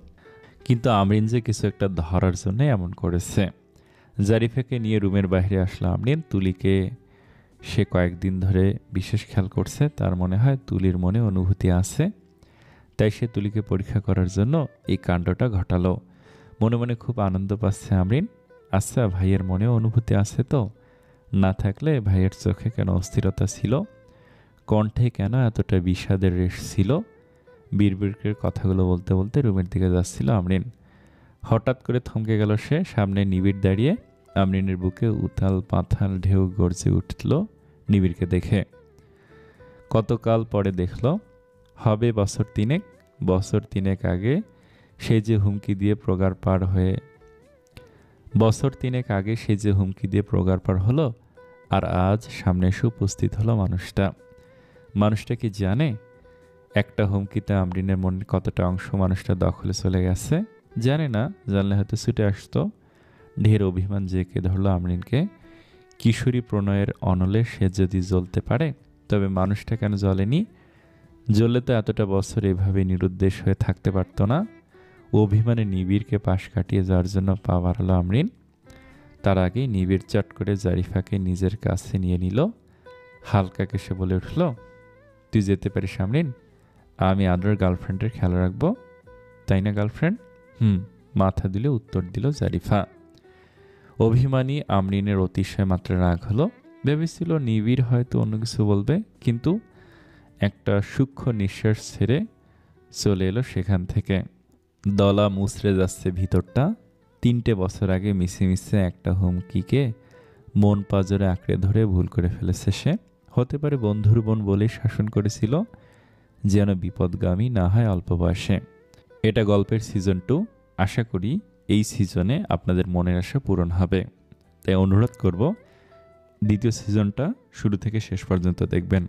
কিন্তু আমরিন যে কিছু একটা ধরার জন্য এমন করেছে। জারিফাকে নিয়ে রুমের বাইরে আসলো আমরিন। তুলিকে সে কয়েকদিন ধরে বিশেষ খেয়াল করছে। তার মনে হয় তুলির মনে অনুভূতি আছে, তাই সে তুলিকে পরীক্ষা করার জন্য এই কাণ্ডটা ঘটালো। মনে মনে খুব আনন্দ পাচ্ছে আমরিন। আচ্ছা, ভাইয়ের মনেও অনুভূতি আছে তো? না থাকলে ভাইয়ের চোখে কেন অস্থিরতা ছিল? কণ্ঠে কেন এতটা বিষাদের রেশ ছিল? বীরবীরকের কথাগুলো বলতে বলতে রুমের দিকে যাচ্ছিল আমরিন। হঠাৎ করে থমকে গেল সে। সামনে নিবিড় দাঁড়িয়ে। আমরিনের বুকে উথাল পাথাল ঢেউ গর্জে উঠল নিবিড়কে দেখে। কতকাল পরে দেখল। হবে বছর তিনেক। বছর তিনেক আগে সে যে হুমকি দিয়ে প্রগার পার হলো, আর আজ সামনে এসে উপস্থিত হলো মানুষটা। মানুষটা কি জানে একটা হুমকিতে আমরিনের মনের কতটা অংশ মানুষটা দখলে চলে গেছে? জানে না, জানলে হয়তো ছুটে আসতো। ঢের অভিমান জেঁকে ধরলো আমরিনকে। কিশোরী প্রণয়ের অনলে সে যদি জ্বলতে পারে, তবে মানুষটা কেন জ্বলেনি? জ্বললে তো এতটা বছর এভাবে নিরুদ্দেশ হয়ে থাকতে পারতো না। অভিমানে নিবিড়কে পাশ কাটিয়ে যাওয়ার জন্য পা বাড়ালো আমরিন। তার আগেই নিবিড় চট করে জারিফাকে নিজের কাছে নিয়ে নিল। হালকা কেসে বলে উঠল, তুই যেতে পারিস আমরিন, আমি আদ্রর গার্লফ্রেন্ডের খেয়াল রাখবো, তাই না গার্লফ্রেন্ড? মাথা দিলে উত্তর দিল জারিফা। অভিমানী আমরিনের অতিশয় মাত্রা রাগ হলো। ভেবেছিল নিবিড় হয়তো অন্য কিছু বলবে, কিন্তু একটা সূক্ষ্ম নিঃশ্বাস ছেড়ে চলে এলো সেখান থেকে। দলা মুচড়ে যাচ্ছে ভিতরটা। 3টে বছর আগে মিশে একটা হুমকিকে মন পাজরে আঁকড়ে ধরে ভুল করে ফেলেছে সে। হতে পারে বন্ধুর বোন বলেই শাসন করেছিল, যেন বিপদগামী না হয় অল্প বয়সে। এটা গল্পের সিজন 2। আশা করি এই সিজনে আপনাদের মনের আশা পূরণ হবে। তাই অনুরোধ করব দ্বিতীয় সিজনটা শুরু থেকে শেষ পর্যন্ত দেখবেন।